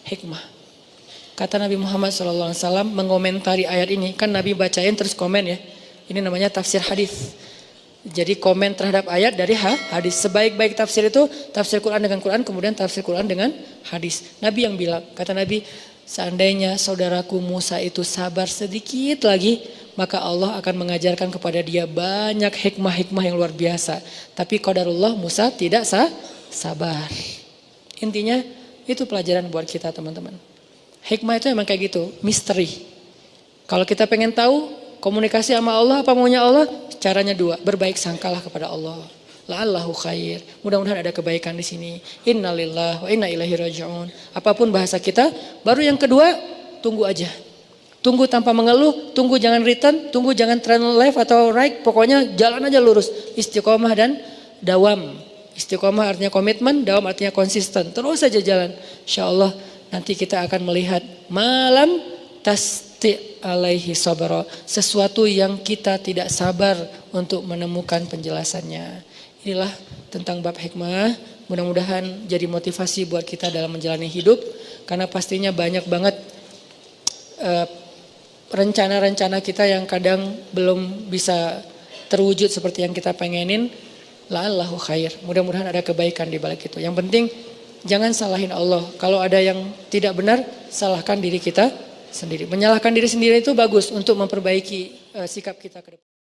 [SPEAKER 1] Hikmah. Kata Nabi Muhammad SAW mengomentari ayat ini. Kan Nabi bacain terus komen ya. Ini namanya tafsir hadis. Jadi komen terhadap ayat dari hadis. Sebaik-baik tafsir itu tafsir Quran dengan Quran, kemudian tafsir Quran dengan hadis. Nabi yang bilang, kata Nabi, seandainya saudaraku Musa itu sabar sedikit lagi, maka Allah akan mengajarkan kepada dia banyak hikmah-hikmah yang luar biasa. Tapi qadarullah Musa tidak sabar. Intinya itu pelajaran buat kita teman-teman. Hikmah itu emang kayak gitu, misteri. Kalau kita pengen tahu komunikasi sama Allah, apa maunya Allah? Caranya 2, berbaik sangkalah kepada Allah. La'allahu khair. Mudah-mudahan ada kebaikan di sini. Innalillahi wa inna ilaihi raji'un. Apapun bahasa kita. Baru yang kedua, tunggu aja. Tunggu tanpa mengeluh, tunggu jangan return, tunggu jangan turn left atau right. Pokoknya jalan aja lurus. Istiqomah dan dawam. Istiqomah artinya komitmen, dawam artinya konsisten. Terus saja jalan. InsyaAllah nanti kita akan melihat malam tasti alaihi sabra. Sesuatu yang kita tidak sabar untuk menemukan penjelasannya. Inilah tentang bab hikmah. Mudah-mudahan jadi motivasi buat kita dalam menjalani hidup. Karena pastinya banyak banget rencana-rencana kita yang kadang belum bisa terwujud seperti yang kita pengenin. La'allahu khair. Mudah-mudahan ada kebaikan di balik itu. Yang penting jangan salahin Allah. Kalau ada yang tidak benar, salahkan diri kita sendiri. Menyalahkan diri sendiri itu bagus untuk memperbaiki sikap kita ke depan.